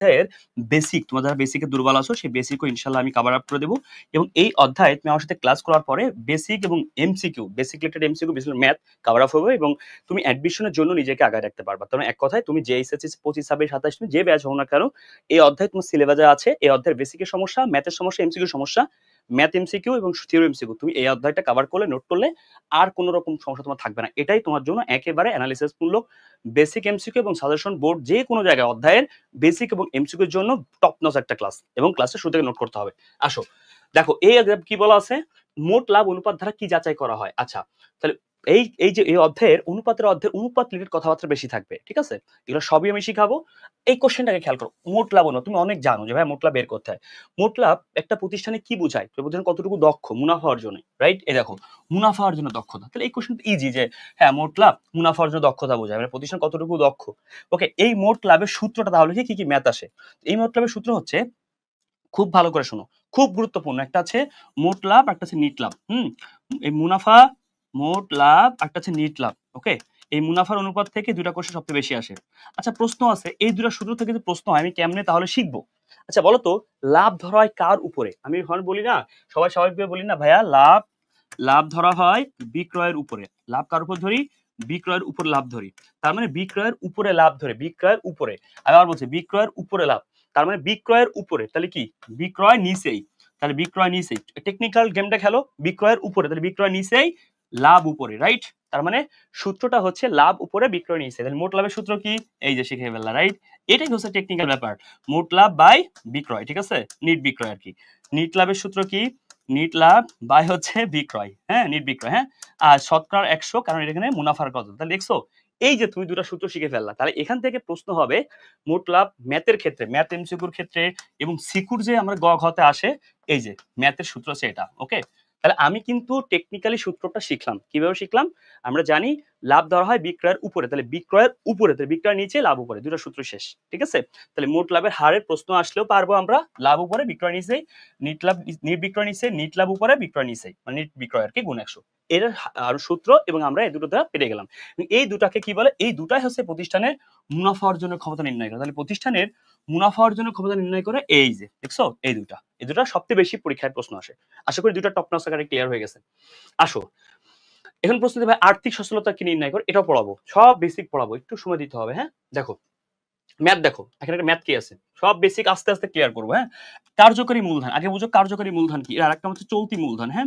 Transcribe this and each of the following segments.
অধ্যায়ের বেসিক, তোমরা যারা বেসিকে দুর্বল আছো সেই বেসিকও ইনশাল্লাহ আমি কভার আপ করে দেবো। এবং এই অধ্যায়ে তুমি আমার সাথে ক্লাস করার পরে বেসিক এবং MCQ, basic related MCQ, basic math cover up হবে এবং তুমি অ্যাডমিশনের জন্য নিজেকে আগায় রাখতে পারবা। তার মানে এক কথায় তুমি যে এসএসসি 25, 26, 27 তুমি যে ব্যাচ হও না কেন, এই অধ্যায় তোমার সিলেবাসে আছে, এই অধ্যায়ের বেসিকের সমস্যা, ম্যাথের সমস্যা, এমসিকিউ সমস্যা, ম্যাথ এমসিকিউ এবং থিওরি এমসিকিউ, তুমি এই অধ্যায়টা কভার করলে, নোট করলে আর কোনো রকম সমস্যা তোমার থাকবে না। এটাই তোমার জন্য একেবারে অ্যানালিসিস মূলক বেসিক এমসিকিউ এবং সাজেশন বোর্ড যে কোনো জায়গায় অধ্যায়ের বেসিক এবং এমসিকিউর জন্য টপ নচ একটা ক্লাস, এবং ক্লাসে শুরু থেকে নোট করতে হবে। আসো দেখো এই কি বলা আছে, মোট লাভ অনুপাত দ্বারা কি যাচাই করা হয়। আচ্ছা তাহলে এই যে এই অধ্যায়ের অনুপাত রিলেটেড কথাবার্তা বেশি থাকবে, ঠিক আছে, এগুলো সবই আমি শিখাবো। এই কোশ্চেনটাকে খেয়াল করো, মোট লাভ অনুপাত তুমি অনেক জানো যে ভাই মোট লাভ বের করতে হয়। মোট লাভ একটা প্রতিষ্ঠানে কি বোঝায়, প্রতিষ্ঠান কতটুকু দক্ষ মুনাফা অর্জনে, রাইট? এই দেখো মুনাফা অর্জনে দক্ষতা, তাহলে এই কোশ্চেন ইজি যে হ্যাঁ মোট লাভ মুনাফা অর্জনে দক্ষতা বোঝায়, মানে প্রতিষ্ঠান কতটুকু দক্ষ। ওকে, এই মোট লাভের সূত্রটা তাহলে কি কি ম্যাথ আসে। এই মোট লাভের সূত্র হচ্ছে, খুব ভালো করে শোনো, খুব গুরুত্বপূর্ণ, একটা আছে মোট লাভ, একটা আছে নিট লাভ। এই মুনাফা, মোট লাভ, একটা আছে নিট লাভ। ওকে, এই মুনাফার অনুপাত থেকে দুটা কোশ্চেন সবচেয়ে বেশি আসে। আচ্ছা প্রশ্ন আছে, এই দুটা সূত্র থেকে যদি প্রশ্ন হয় আমি কেমনে তাহলে শিখবো। আচ্ছা বলো তো, লাভ ধরা হয় কার উপরে? আমি এখন বলি না, সবাই স্বাভাবিকভাবে বলি না ভাইয়া লাভ ধরা হয় বিক্রয়ের উপরে। লাভ কার উপর ধরি? বিক্রয়ের উপর লাভ ধরি। তার মানে বিক্রয়ের উপরে লাভ ধরে, বিক্রয়ের উপরে। আবার বলছি বিক্রয়ের উপরে লাভ, তার মানে বিক্রয়ের উপরে, তাহলে কি বিক্রয় নিচেই, তাহলে বিক্রয় নিচেই, টেকনিক্যাল গেমটা খেলো, বিক্রয়ের উপরে তাহলে বিক্রয় নিচেই, লাভ উপরে, রাইট? তার মানে সূত্রটা হচ্ছে লাভ উপরে বিক্রয় নিচে। তাহলে মোট লাভের সূত্র কি? এই যে শিখে ফেললা, রাইট? এটাই হচ্ছে টেকনিক্যাল ব্যাপার, মোট লাভ বাই বিক্রয়, ঠিক আছে, নিট বিক্রয় আর কি। নিট লাভের সূত্র কি? নিট লাভ বাই হচ্ছে বিক্রয়, হ্যাঁ নিট বিক্রয়, হ্যাঁ। আর শতকরা 100, কারণ এখানে মুনাফার কত, তাহলে দেখছো এই যে তুমি দুটা সূত্র শিখে ফেললা। তাহলে এখান থেকে প্রশ্ন হবে মোট লাভ ম্যাথের ক্ষেত্রে, ম্যাথ এমসিকিউর ক্ষেত্রে এবং সিকুর যে আমরা গ ঘতে আসে, এই যে ম্যাথের সূত্র আছে এটা। ওকে, তাহলে আমি কিন্তু টেকনিক্যালি সূত্রটা শিখলাম। কিভাবে শিখলাম? আমরা জানি লাভ ধরা হয় বিক্রয়ের উপরে, তাহলে বিক্রয়ের উপরে, তাহলে বিক্রয়ের নিচে লাভ উপরে, দুটো সূত্র শেষ, ঠিক আছে। তাহলে মোট লাভের হারের প্রশ্ন আসলেও পারবো আমরা, লাভ উপরে বিক্রয় নিচে, নিট লাভ নিট বিক্রয় নিচে, নিট লাভ উপরে বিক্রয় নিচে, মানে নিট বিক্রয় আর কি গুণ 100, এর আর সূত্র, এবং আমরা এই দুটো দ্বারা পেরে গেলাম। এই দুটাকে কি বলে? এই দুটাই হচ্ছে প্রতিষ্ঠানের মুনাফা অর্জনের ক্ষমতা নির্ণয় করে। তাহলে প্রতিষ্ঠানের মুনাফা অর্জনের ক্ষমতা নির্ণয় করে এই যে দেখছো এই দুটা সবচেয়ে বেশি পরীক্ষায় প্রশ্ন আসে। আশা করি দুটা টপ নচ আকারে ক্লিয়ার হয়ে গেছে। আসো এখন প্রশ্ন দেবে আর্থিক সচ্ছলতা কি নির্ণয় করে, এটাও পড়াবো, সব বেসিক পড়াবো, একটু সময় দিতে হবে। হ্যাঁ দেখো ম্যাথ, দেখো এখানে একটা ম্যাথ কি আছে, সব বেসিক আস্তে আস্তে ক্লিয়ার করবো। হ্যাঁ, কার্যকরী মূলধন আগে বুঝো, কার্যকরী মূলধন কি, আর একটা হচ্ছে চলতি মূলধন। হ্যাঁ,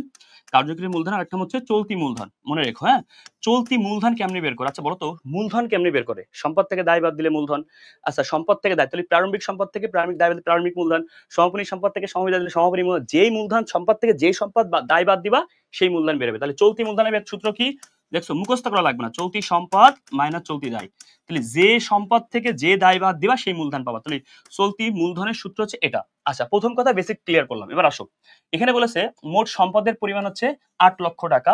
কার্যকরী মূলধন আর একটা হচ্ছে চলতি মূলধন, মনে রেখো। হ্যাঁ, চলতি মূলধন কেমনে বের করে? আচ্ছা বলো তো মূলধন কেমনে বের করে? সম্পদ থেকে দায় বাদ দিলে মূলধন। আচ্ছা সম্পদ থেকে দায়, তাহলে প্রারম্ভিক সম্পদ থেকে প্রারম্ভিক দায় বাদ দিলে প্রারম্ভিক মূলধন, সমাপনী সম্পদ থেকে সমাপনী দায় দিলে সমাপনী মূলধন, যেই মূলধন সম্পদ থেকে যেই সম্পদ দায় বাদ দিবা সেই মূলধন বেরোবে। তাহলে চলতি মূলধনের সূত্র কি? দেখছো মুখস্থ করা লাগবে না, চলতি সম্পদ মাইনাস চলতি দায়, তাহলে যে সম্পদ থেকে যে দায় বাদ দিবা সেই মূলধন পাবা। তাহলে চলতি মূলধনের সূত্র হচ্ছে এটা। আচ্ছা প্রথম কথা বেসিক ক্লিয়ার করলাম, এবার আসো এখানে বলেছে মোট সম্পদের পরিমাণ হচ্ছে 8 লক্ষ টাকা,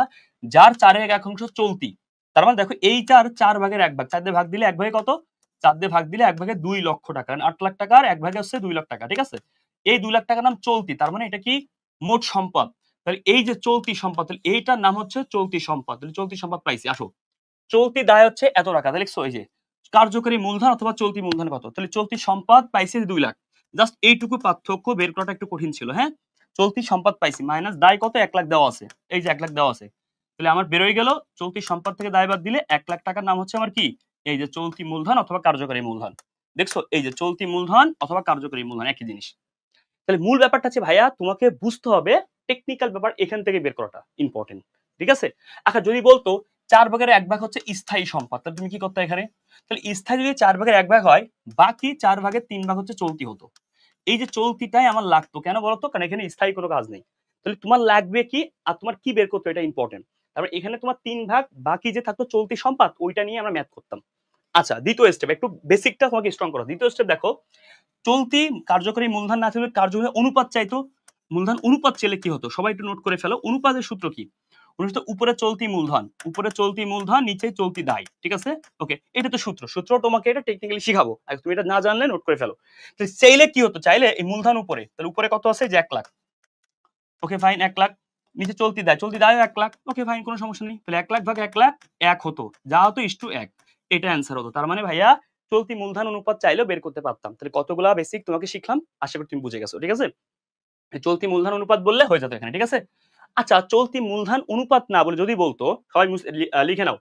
যার 4/1 চলতি। তার মানে দেখো এই 4 ভাগের 1 ভাগ, 4 দিয়ে ভাগ দিলে 1 ভাগে কত, 4 দিয়ে ভাগ দিলে 1 ভাগে 2 লক্ষ টাকা, 8 লাখ টাকার 1 ভাগে হচ্ছে 2 লাখ টাকা, ঠিক আছে। এই 2 লাখ টাকার নাম চলতি, তার মানে এটা কি মোট সম্পদ। তাহলে এই যে চলতি সম্পদ, তাহলে এইটার নাম হচ্ছে চলতি সম্পদ, তাহলে চলতি সম্পদ পাইছি। আসো চলতি দায় হচ্ছে এত টাকা, তাহলে এই যে কার্যকরী মূলধন অথবা চলতি মূলধন কত, তাহলে চলতি সম্পদ পাইছে 2 লাখ, জাস্ট এইটুকু পার্থক্য বের করাটা একটু কঠিন ছিল। হ্যাঁ, চলতি সম্পদ পাইছি মাইনাস দায় কত, 1 লাখ দেওয়া আছে, এই যে 1 লাখ দেওয়া আছে, তাহলে আমার বেরোয় গেল চলতি সম্পদ থেকে দায় বাদ দিলে 1 লাখ টাকার নাম হচ্ছে আমার কি, এই যে চলতি মূলধন অথবা কার্যকরী মূলধন। দেখছো এই যে চলতি মূলধন অথবা কার্যকরী মূলধন একই জিনিস। তাহলে মূল ব্যাপারটা হচ্ছে ভাইয়া তোমাকে বুঝতে হবে টেকনিক্যাল ব্যাপার এখান থেকে বের করাটা ইম্পর্টেন্ট, ঠিক আছে। আচ্ছা যদি বলতো 4 ভাগের 1 ভাগ হচ্ছে স্থায়ী সম্পদ, তাহলে তুমি কি করতে এখানে, তাহলে স্থায়ী যদি 4 ভাগের 1 ভাগ হয়, বাকি 4 ভাগের 3 ভাগ হচ্ছে চলতি হতো। এই যে চলতিটাই আমার লাগতো, কেন বলতো, কারণ এখানে স্থায়ী কোনো কাজ নেই। তাহলে তোমার লাগবে কি আর তোমার কি বের করতে, এটা ইম্পর্টেন্ট। তারপরে এখানে তোমার 3 ভাগ বাকি যে থাকতো চলতি সম্পদ, ওইটা নিয়ে আমরা ম্যাথ করতাম। আচ্ছা দ্বিতীয় স্টেপ, একটু বেসিকটা তোমাকে স্ট্রং করো। দ্বিতীয় স্টেপ দেখো, চলতি কার্যকরী মূলধন না থাকলে কার্যকরী অনুপাত চাইতো, মূলধন অনুপাত চাইলে কি হতো, সবাই একটু নোট করে ফেলো। অনুপাতের সূত্র কি? উপরে চলতি মূলধন, উপরে চলতি মূলধন, নিচে চলতি দায়, ঠিক আছে। ওকে, এটা তো সূত্র তোমাকে এটা টেকনিক্যালি শিখাবো, তুমি এটা না জানলে নোট করে ফেলো। চাইলে কি হতো, চাইলে এই মূলধন উপরে, তাহলে উপরে কত আছে যে 1 লাখ, ওকে ফাইন 1 লাখ, নিচে চলতি দায় 1 লাখ, ওকে ফাইন কোনো সমস্যা নেই। তাহলে 1 লাখ ভাগ 1 লাখ 1 হতো, যা হতো ইস টু 1, এটা অ্যান্সার হতো। তার মানে ভাইয়া চলতি মূলধন অনুপাত চাইলেও বের করতে পারতাম। তাহলে কতগুলা বেসিক তোমাকে শিখলাম, আশা করি তুমি বুঝে গেছো। ঠিক আছে, চলতি মূলধন অনুপাত বললে হয়ে যেত এখানে। ঠিক আছে, আচ্ছা চলতি মূলধন অনুপাত না বলে যদি বলতো, সবাই লিখে নাও,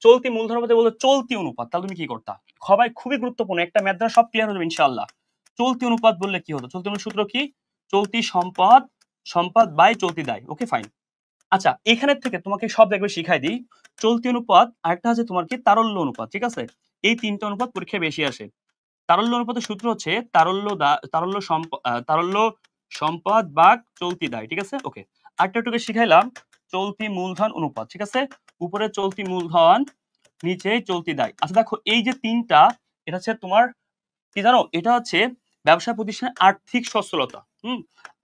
চলতি মূলধন অনুপাতে বলতো চলতি অনুপাত, তাহলে তুমি কি করতা? সবাই খুবই গুরুত্বপূর্ণ, একটা ম্যাথ দ্বারা সব ক্লিয়ার হয়ে যাবে ইনশাআল্লাহ। চলতি অনুপাত বললে কি হতো? চলতি অনুপাত সূত্র কি? চলতি সম্পদ, সম্পদ বাই চলতি দায়। Okay fine. আচ্ছা এখানের থেকে তোমাকে সব একবার শিখাই দিই। চলতি অনুপাত, আরেকটা আছে তোমার কি তারল্য অনুপাত। ঠিক আছে, এই তিনটা অনুপাত পরীক্ষায় বেশি আসে। তারল্য অনুপাতের সূত্র হচ্ছে তারল্য সম্পদ ভাগ চলতি দায়। ঠিক আছে, ওকে। আরেকটা টুকু শিখাইলাম চলতি মূলধন অনুপাত। ঠিক আছে, উপরে চলতি মূলধন, নিচে চলতি দায়। আচ্ছা দেখো এই যে তিনটা, এটা হচ্ছে তোমার কি জানো, এটা হচ্ছে ব্যবসা প্রতিষ্ঠানের আর্থিক সচ্ছলতা।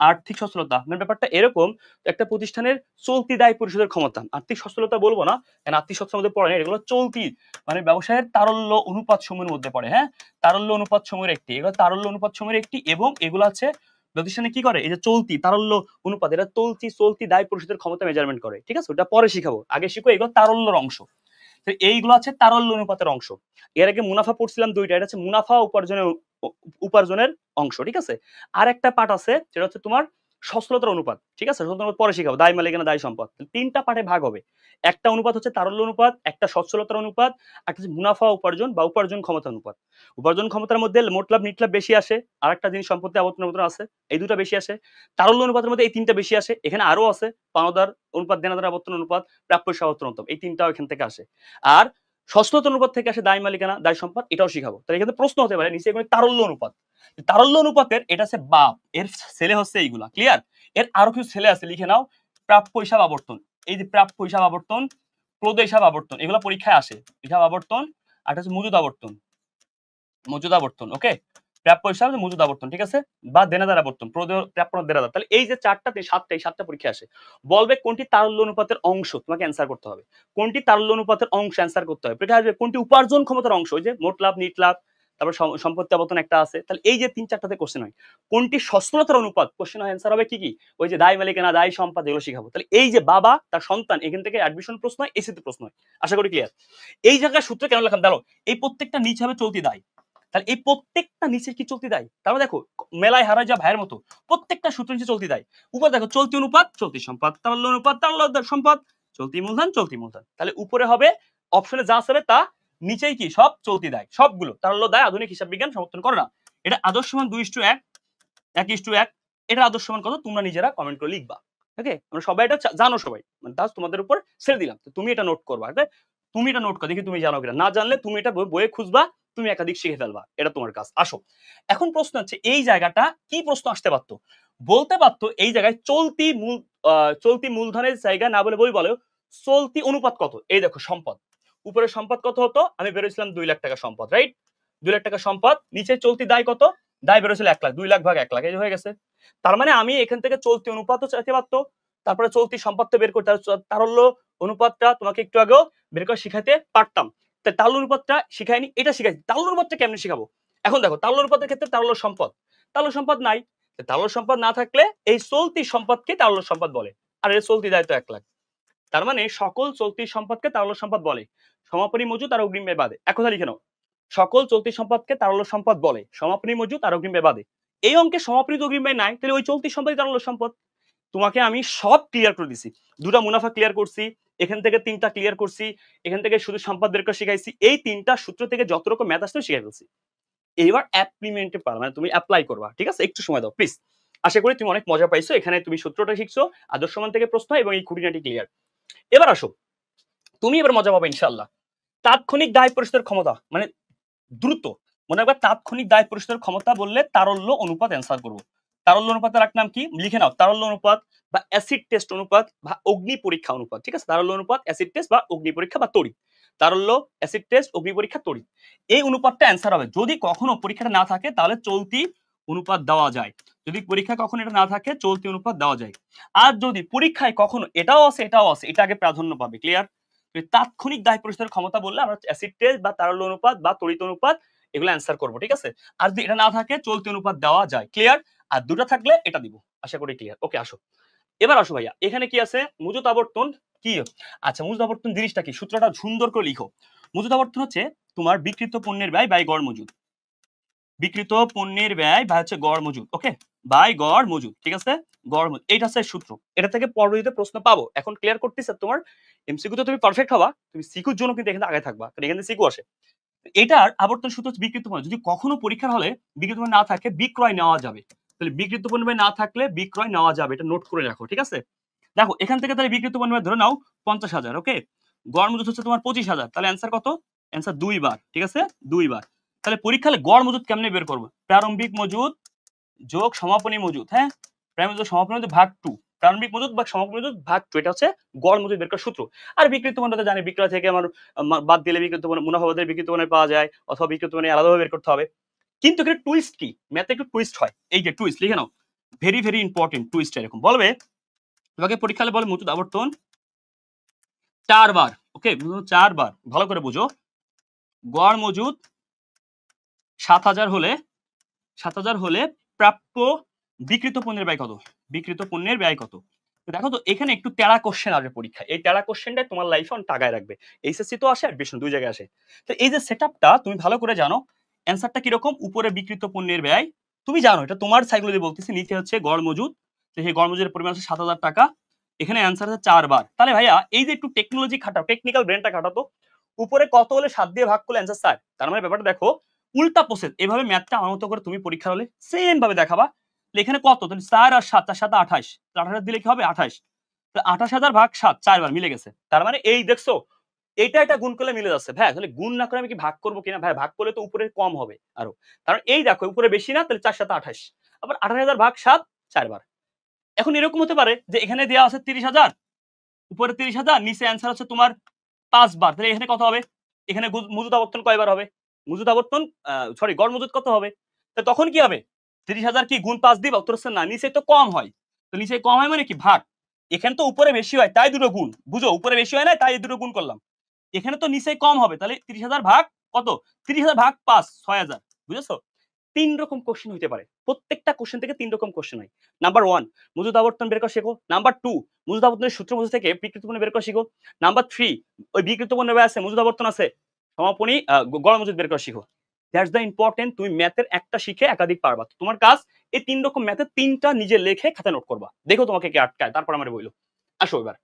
আর্থিক সচ্ছলতা মানে ব্যাপারটা এরকম, একটা প্রতিষ্ঠানের চলতি দায় পরিশোধের ক্ষমতা। আর্থিক সচ্ছলতা বলবো না, কারণ আর্থিক সচ্ছলতার মধ্যে পড়ে না, এগুলো চলতি মানে ব্যবসায়ের তারল্য অনুপাত সমূহের মধ্যে পড়ে। হ্যাঁ, তারল্য অনুপাত সমূহের একটি, এগুলো তারল্য অনুপাত সমূহের একটি, এবং এগুলো আছে প্রতিষ্ঠানে কি করে, এই যে চলতি তারল্য অনুপাত, এটা চলতি দায় পরিশোধের ক্ষমতা মেজারমেন্ট করে। ঠিক আছে, ওটা পরে শিখাবো, আগে শিখো এগুলো তারল্যর অংশ। এইগুলো আছে তারল্য অনুপাতের অংশ। এর আগে মুনাফা পড়ছিলাম দুইটা, এটা হচ্ছে মুনাফা উপার্জনের অংশ। ঠিক আছে, আর একটা পার্ট আছে যেটা হচ্ছে তোমার সচ্ছলতার অনুপাত। ঠিক আছে, সচ্ছলতার অনুপাত পরে শিখাবো, দায় মালিকানা দায় সম্পদ, তিনটা পার্টে ভাগ হবে। একটা অনুপাত হচ্ছে তারল্য অনুপাত, একটা সচ্ছলতার অনুপাত, একটা হচ্ছে মুনাফা উপার্জন বা উপার্জন ক্ষমতা অনুপাত। উপার্জন ক্ষমতার মধ্যে মোট লাভ নিট লাভ বেশি আসে, আর একটা জিনিস সম্পত্তি আবর্তন আছে, এই দুটো বেশি আসে। তারল্য অনুপাতের মধ্যে এই তিনটা বেশি আসে, এখানে আরো আছে পাওনাদার অনুপাত, দেনাদার আবর্তন অনুপাত, প্রাপ্য আবর্তন অনুপাত, এই তিনটাও এখান থেকে আসে। আর সচ্ছলতা অনুপাত থেকে আসে দায় মালিকানা দায় সম্পদ, এটাও শিখাবো। তাহলে এখানে প্রশ্ন হতে পারে নিচে তারল্য অনুপাত, তারল্য অনুপাতের এটা হচ্ছে বাপ, এর ছেলে হচ্ছে এইগুলা। ক্লিয়ার? এর আরো কিছু ছেলে আছে, লিখে নাও। প্রাপ্য হিসাব আবর্তন, এই যে প্রাপ্য হিসাব আবর্তন, প্রদ হিসাব আবর্তন, এগুলো পরীক্ষায় আসে। হিসাব আবর্তন, আর হচ্ছে মজুদ আবর্তন, মজুদ আবর্তন। ওকে, প্রাপ্য হিসাব মজুদ আবর্তন। ঠিক আছে, বা দেনাদার আবর্তন, প্রাপ্য দেনাদার। তাহলে এই যে চারটাতে সাতটা পরীক্ষা আসে। বলবে কোনটি তারল্য অনুপাতের অংশ, তোমাকে অ্যান্সার করতে হবে। কোনটি তারল্য অনুপাতের অংশ অ্যান্সার করতে হবে। পরীক্ষা আসবে কোনটি উপার্জন ক্ষমতার অংশ, ওই যে মোট লাভ নিট লাভ, তারপর সম্পত্তি আবর্তন একটা আছে। তাহলে এই যে তিন চারটাতে কোশ্চেন হয়। কোনটি সচ্ছলতার অনুপাত, কোশ্চেন হয় অ্যান্সার হবে কি ওই যে দায় মালিকানা দায় সম্পদ, এগুলো শিখাবো। তাহলে এই যে বাবা তার সন্তান, এখান থেকে অ্যাডমিশন প্রশ্ন হয়, এসিতে প্রশ্ন হয়। আশা করি ক্লিয়ার। এই জায়গায় সূত্র কেন লেখাম দাঁড়ো, এই প্রত্যেকটা নিচে হবে চলতি দায়। তাহলে এই প্রত্যেকটা নিচে কি চলতি দায়, তাহলে দেখো মেলায় হারায় যা ভাইয়ের মতো, প্রত্যেকটা সূত্র নিচে চলতি দায়। উপরে দেখো চলতি অনুপাত চলতি সম্পদ, তারল্য অনুপাত তারল্য সম্পদ, চলতি মূলধন। তাহলে উপরে হবে অপশনে যা আছে তা, নিচেই কি সব চলতি দায়, সবগুলো তারল্য দায় আধুনিক হিসাব বিজ্ঞান সমর্থন করে না। এটা আদর্শ মান 2:1, 1:1। এটা আদর্শ মান কত তোমরা নিজেরা কমেন্ট করে লিখবা। ওকে, আমরা সবাই এটা জানো, সবাই মানে তাও তোমাদের উপর ছেড়ে দিলাম, তুমি এটা নোট করবা। তুমি এটা নোট করো, দেখি তুমি জানো কিনা। না জানলে তুমি এটা বইয়ে খুঁজবা, তুমি একাধিক শিখে ফেলবা, এটা তোমার কাজ। আসো এখন প্রশ্ন হচ্ছে এই জায়গাটা কি প্রশ্ন আসতে পারতো, বলতে পারতো এই জায়গায় চলতি মূলধনের জায়গা না বলে বলে চলতি অনুপাত কত। এই দেখো সম্পদ, উপরে সম্পদ কত হতো, আমি বেরোছিলাম 2 লাখ টাকা সম্পদ, রাইট? 2 লাখ টাকা সম্পদ, নিচে চলতি দায় কত, দায় বেরোছিল 1 লাখ, 2 লাখ ভাগ 1 লাখ, এই হয়ে গেছে। তার মানে আমি এখান থেকে চলতি অনুপাতও চাইতে পারতো, তারপরে চলতি সম্পদটা বের করতে, তারল্য অনুপাতটা তোমাকে একটু আগেও বের করে শিখাইতে পারতাম। তারল্য অনুপাতটা শিখাইনি, এটা শিখাইছি। তারল্য অনুপাতটা কেমনে শিখাবো? এখন দেখো তারল্য অনুপাতের ক্ষেত্রে তারল্য সম্পদ নাই। তারল্য সম্পদ না থাকলে এই চলতি সম্পদকে তারল্য সম্পদ বলে, আর এর চলতি দায় তো 1 লাখ। তার মানে সকল চলতি সম্পদকে তারল্য সম্পদ বলে, সমাপনী মজুদ আর অগ্রিম ব্যয় বাদে। এক কথা লিখে নাও, সকল চলতি সম্পদকে তারল্য সম্পদ বলে, সমাপনী মজুদ আর অগ্রিম ব্যয় বাদে। এই অঙ্কে সমাপনী অগ্রিম ব্যয় নাই, তাহলে ওই চলতি সম্পদই তারল্য সম্পদ। তোমাকে আমি সব ক্লিয়ার করে দিছি, দুটা মুনাফা ক্লিয়ার করছি, এখান থেকে তিনটা ক্লিয়ার করছি, এখান থেকে শুধু সম্পদ বের করে শিখাইছি, এই তিনটা সূত্র থেকে যত রকম ম্যাথ আসছে শিখাই ফেলছি। এইবার অ্যাপ্লিমেন্টে পারো, মানে তুমি অ্যাপ্লাই করবা। ঠিক আছে, একটু সময় দাও প্লিজ। আশা করি তুমি অনেক মজা পাইছো, এখানে তুমি সূত্রটা শিখছো, আদর্শ মান থেকে প্রশ্ন এবং এই খুঁটিনাটি ক্লিয়ার। এবার আসো, তুমি এবার মজা পাবে ইনশাআল্লাহ। তাৎক্ষণিক দায় পরিশোধের ক্ষমতা মানে দ্রুত, মনে রাখবা তাৎক্ষণিক দায় পরিশোধের ক্ষমতা বললে তারল্য অনুপাত অ্যান্সার করবো। তারল্য অনুপাতের এক নাম কি লিখে নাও, তারল্য অনুপাত বা অ্যাসিড টেস্ট অনুপাত বা অগ্নি পরীক্ষা অনুপাত। ঠিক আছে, তারল্য অনুপাত অ্যাসিড টেস্ট বা অগ্নি পরীক্ষা বা তড়িৎ, তারল্য অ্যাসিড টেস্ট অগ্নি পরীক্ষা তড়িৎ। এই অনুপাতটা অ্যান্সার হবে। যদি কখনো পরীক্ষাটা না থাকে তাহলে চলতি অনুপাত দেওয়া যায়, যদি পরীক্ষা কখনো এটা না থাকে চলতি অনুপাত দেওয়া যায়। আর যদি পরীক্ষায় কখনো এটাও আছে এটাও আছে, এটা আগে প্রাধান্য পাবে। ক্লিয়ার? তাৎক্ষণিক দায় পরিশোধের ক্ষমতা বললে আমরা অ্যাসিড টেস্ট বা তারল্য অনুপাত বা তড়িৎ অনুপাত এগুলো অ্যান্সার করবো। ঠিক আছে, আর যদি এটা না থাকে চলতি অনুপাত দেওয়া যায়। ক্লিয়ার? আর দুটো থাকলে এটা দিব, আশা করি ক্লিয়ার। ওকে আসো, এবার আসো ভাইয়া, এখানে কি আছে মজুত আবর্তন কি? আচ্ছা মজুত আবর্তন জিনিসটা কি, সূত্রটা সুন্দর করে লিখো। মজুদ আবর্তন হচ্ছে তোমার বিক্রিত পণ্যের ব্যয় বাই গড় মজুদ, বিক্রিত পণ্যের ব্যয় বা হচ্ছে গড় মজুদ, ওকে, বাই গড় মজুদ, ঠিক আছে, গড় মজুদ, এইটা হচ্ছে সূত্র। এটা থেকে পরবর্তীতে প্রশ্ন পাবো। এখন ক্লিয়ার করতেছে তোমার এমসিকিউ তো তুমি পারফেক্ট হবা, তুমি সিকিউর জন্য কিন্তু এখানে আগে থাকবা, কারণ এখানে সিকিউ আসে। এটার আবর্তন সূত্র হচ্ছে বিক্রিত পণ্য, যদি কখনো পরীক্ষার হলে বিক্রিত পণ্য না থাকে বিক্রয় নেওয়া যাবে, তাহলে বিক্রিত পণ্য না থাকলে বিক্রয় নেওয়া যাবে, এটা নোট করে রাখো, ঠিক আছে। দেখো এখান থেকে তাহলে বিক্রিত পণ্য ধরে নাও 50,000, ওকে, গড় মজুদ হচ্ছে তোমার 25,000, তাহলে অ্যান্সার কত? অ্যান্সার 2 বার, ঠিক আছে, 2 বার। তাহলে পরীক্ষা হলে গড় মজুদ কেমনে বের করবো? প্রারম্ভিক মজুদ যোগ সমাপনী মজুদ, হ্যাঁ, প্রারম্ভিক মজুদ সমাপনী মজুদ ভাগ 2, প্রারম্ভিক মজুদ বা সমাপনী মজুদ ভাগ 2, এটা হচ্ছে গড় মজুদ বের করার সূত্র। আর বিক্রিত পণ্য তো জানি, বিক্রয় থেকে আমার বাদ দিলে বিক্রিত পণ্য মুনাফা বাদে বিক্রিত পণ্য পাওয়া যায়, অথবা বিক্রিত পণ্য আলাদাভাবে বের করতে হবে। কিন্তু এখানে টুইস্ট কি, ম্যাথে একটু টুইস্ট হয়, এই যে টুইস্ট লিখে নাও, ভেরি ভেরি ইম্পর্টেন্ট টুইস্ট। এরকম বলবে তোমাকে পরীক্ষা হলে বলে মজুদ আবর্তন 4 বার, ওকে, 4 বার, ভালো করে বুঝো। গড় মজুদ 7,000 হলে, 7,000 হলে প্রাপ্য বিক্রিত পণ্যের ব্যয় কত? বিক্রিত পণ্যের ব্যয় কত? দেখো তো এখানে একটু টেরা কোশ্চেন আসবে পরীক্ষা, এই টেরা কোশ্চেনটা তোমার লাইফে অনেক টাকায় রাখবে, এইচএসসি তো আসে অ্যাডমিশন দুই জায়গায় আসে। তো এই যে সেটআপটা তুমি ভালো করে জানো, অ্যানসারটা কিরকম, উপরে বিক্রিত পণ্যের ব্যয় তুমি জানো, এটা তোমার সাইকোলজি বলতেছি, নিচে হচ্ছে গড় মজুদ, তো সেই গড় মজুদের পরিমাণ হচ্ছে 7,000 টাকা, এখানে অ্যানসার হচ্ছে 4 বার। তাহলে ভাইয়া এই যে একটু টেকনোলজি খাটাও, টেকনিক্যাল ব্রেনটা খাটাতো, উপরে কত হলে 7 দিয়ে ভাগ করলে অ্যানসার 4, তার মানে ব্যাপারটা দেখো উল্টা প্রসেস। এভাবে ম্যাথটা আমার মতো করে তুমি পরীক্ষা হলে সেম ভাবে দেখাবা, এখানে কত, তাহলে 4 আর 7, 4 7 28, 28 দিলে কি হবে 28, 28,000 ভাগ 7, 4 বার মিলে গেছে, তার মানে এই দেখছো এইটা এটা গুণ করলে মিলে যাচ্ছে। ভাই তাহলে গুণ না করে আমি কি ভাগ করবো কিনা? ভাই ভাগ করলে তো উপরে কম হবে আরো, কারণ এই দেখো উপরে বেশি না, তাহলে 4 7 28, আবার 28,000 ভাগ 7, 4 বার। এখন এরকম হতে পারে যে এখানে দেওয়া আছে 30,000, উপরে 30,000, নিচে অ্যান্সার হচ্ছে তোমার 5 বার, তাহলে এখানে কত হবে? এখানে মজুদ আবর্তন কয়বার হবে? মজুদ আবর্তন সরি গড় মজুদ কত হবে? তখন কি হবে? 30,000 কি গুণ 5 দিবা? উত্তর হচ্ছে না, নিচে তো কম হয়, তো নিচে কম হয় মানে কি ভাগ, এখানে তো উপরে বেশি হয় তাই দুটো গুণ, বুঝো উপরে বেশি হয় না তাই দুটো গুণ করলাম, এখানে তো নিচে কম হবে, তাহলে 30,000 ভাগ কত? 30,000 ভাগ 5, 6,000, বুঝেছো? 3 রকম কোশ্চেন হইতে পারে, প্রত্যেকটা কোশ্চেন থেকে 3 রকম কোশ্চেন হয়। নাম্বার 1 মজুদ আবর্তন বের করা শেখো, নাম্বার 2 মজুদ আবর্তনের সূত্র মধ্যে থেকে বিকৃত পণ্য বের করা শিখো, নাম্বার 3 ওই বিকৃত পণ্য আছে মজুদ আবর্তন আছে সমাপনী গড় মজুদ বের করা শিখো। দ্যাটস দ্য ইম্পর্টেন্ট, তুমি ম্যাথের একটা শিখে একাধিক পারবা। তোমার কাজ এই 3 রকম ম্যাথের 3টা নিজে লিখে খাতা নোট করবা, দেখো তোমাকে কে আটকায়, তারপর আমার বইলো। আসো এবার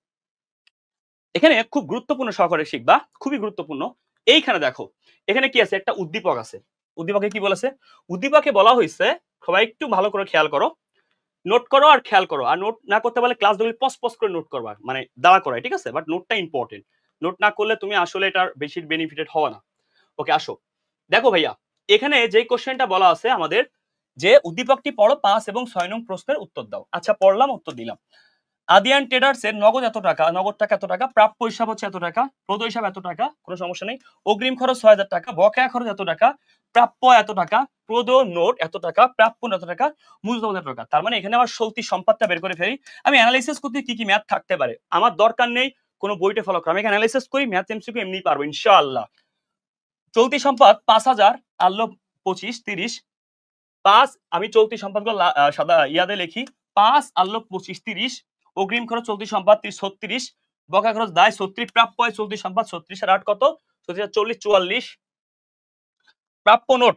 এখানে খুব গুরুত্বপূর্ণ সহকারে শিখবা, খুবই গুরুত্বপূর্ণ। এইখানে দেখো এখানে কি আছে, একটা উদ্দীপক আছে, উদ্দীপকে কি বলেছে? উদ্দীপকে বলা হয়েছে, সবাই একটু ভালো করে খেয়াল করো, নোট করো আর খেয়াল করো, আর নোট না করতে পারলে ক্লাসগুলি পজ পজ করে নোট করবা, মানে দাঁড়া করাই, ঠিক আছে, বাট নোটটা ইম্পর্টেন্ট, নোট না করলে তুমি আসলে এটার বেশি বেনিফিটেড হবে না। ওকে আসো দেখো ভাইয়া, এখানে যে কোশ্চেনটা বলা আছে আমাদের, যে উদ্দীপকটি পড়ো 5 এবং 6 নং প্রশ্নের উত্তর দাও। আচ্ছা পড়লাম, উত্তর দিলাম। আদিয়ান ট্রেডার্স এর নগদ এত টাকা, নগদ টাকা এত টাকা, প্রাপ্য হিসাব হচ্ছে এত টাকা, প্রদ হিসাব এত টাকা, কোনো সমস্যা নেই, অগ্রিম খরচ 6,000 টাকা, বকেয়া খরচ এত টাকা, প্রাপ্য এত টাকা, প্রদ নোট এত টাকা, প্রাপ্য এত টাকা, মূলধন এত টাকা। তার মানে এখানে আমার চলতি সম্পদটা বের করে ফেলি, আমি অ্যানালাইসিস করতে কি কি ম্যাথ থাকতে পারে আমার দরকার নেই কোনো বইটা ফলো করা, আমি অ্যানালাইসিস করি, ম্যাথ এমসিকিউ এমনি পারবো ইনশাআল্লাহ। চলতি সম্পদ 5,000 আনলো 25 30, 5 আমি চলতি সম্পদগুলো সাদা ইয়াদে লিখি, 5 আনলো 25 30, অগ্রিম খরচ চলতি সম্পদ 36, বকেয়া খরচ দায় 36, প্রাপ্য হয় চলতি সম্পদ 36 আর 8 কত? 36 40 44, প্রাপ্য নোট,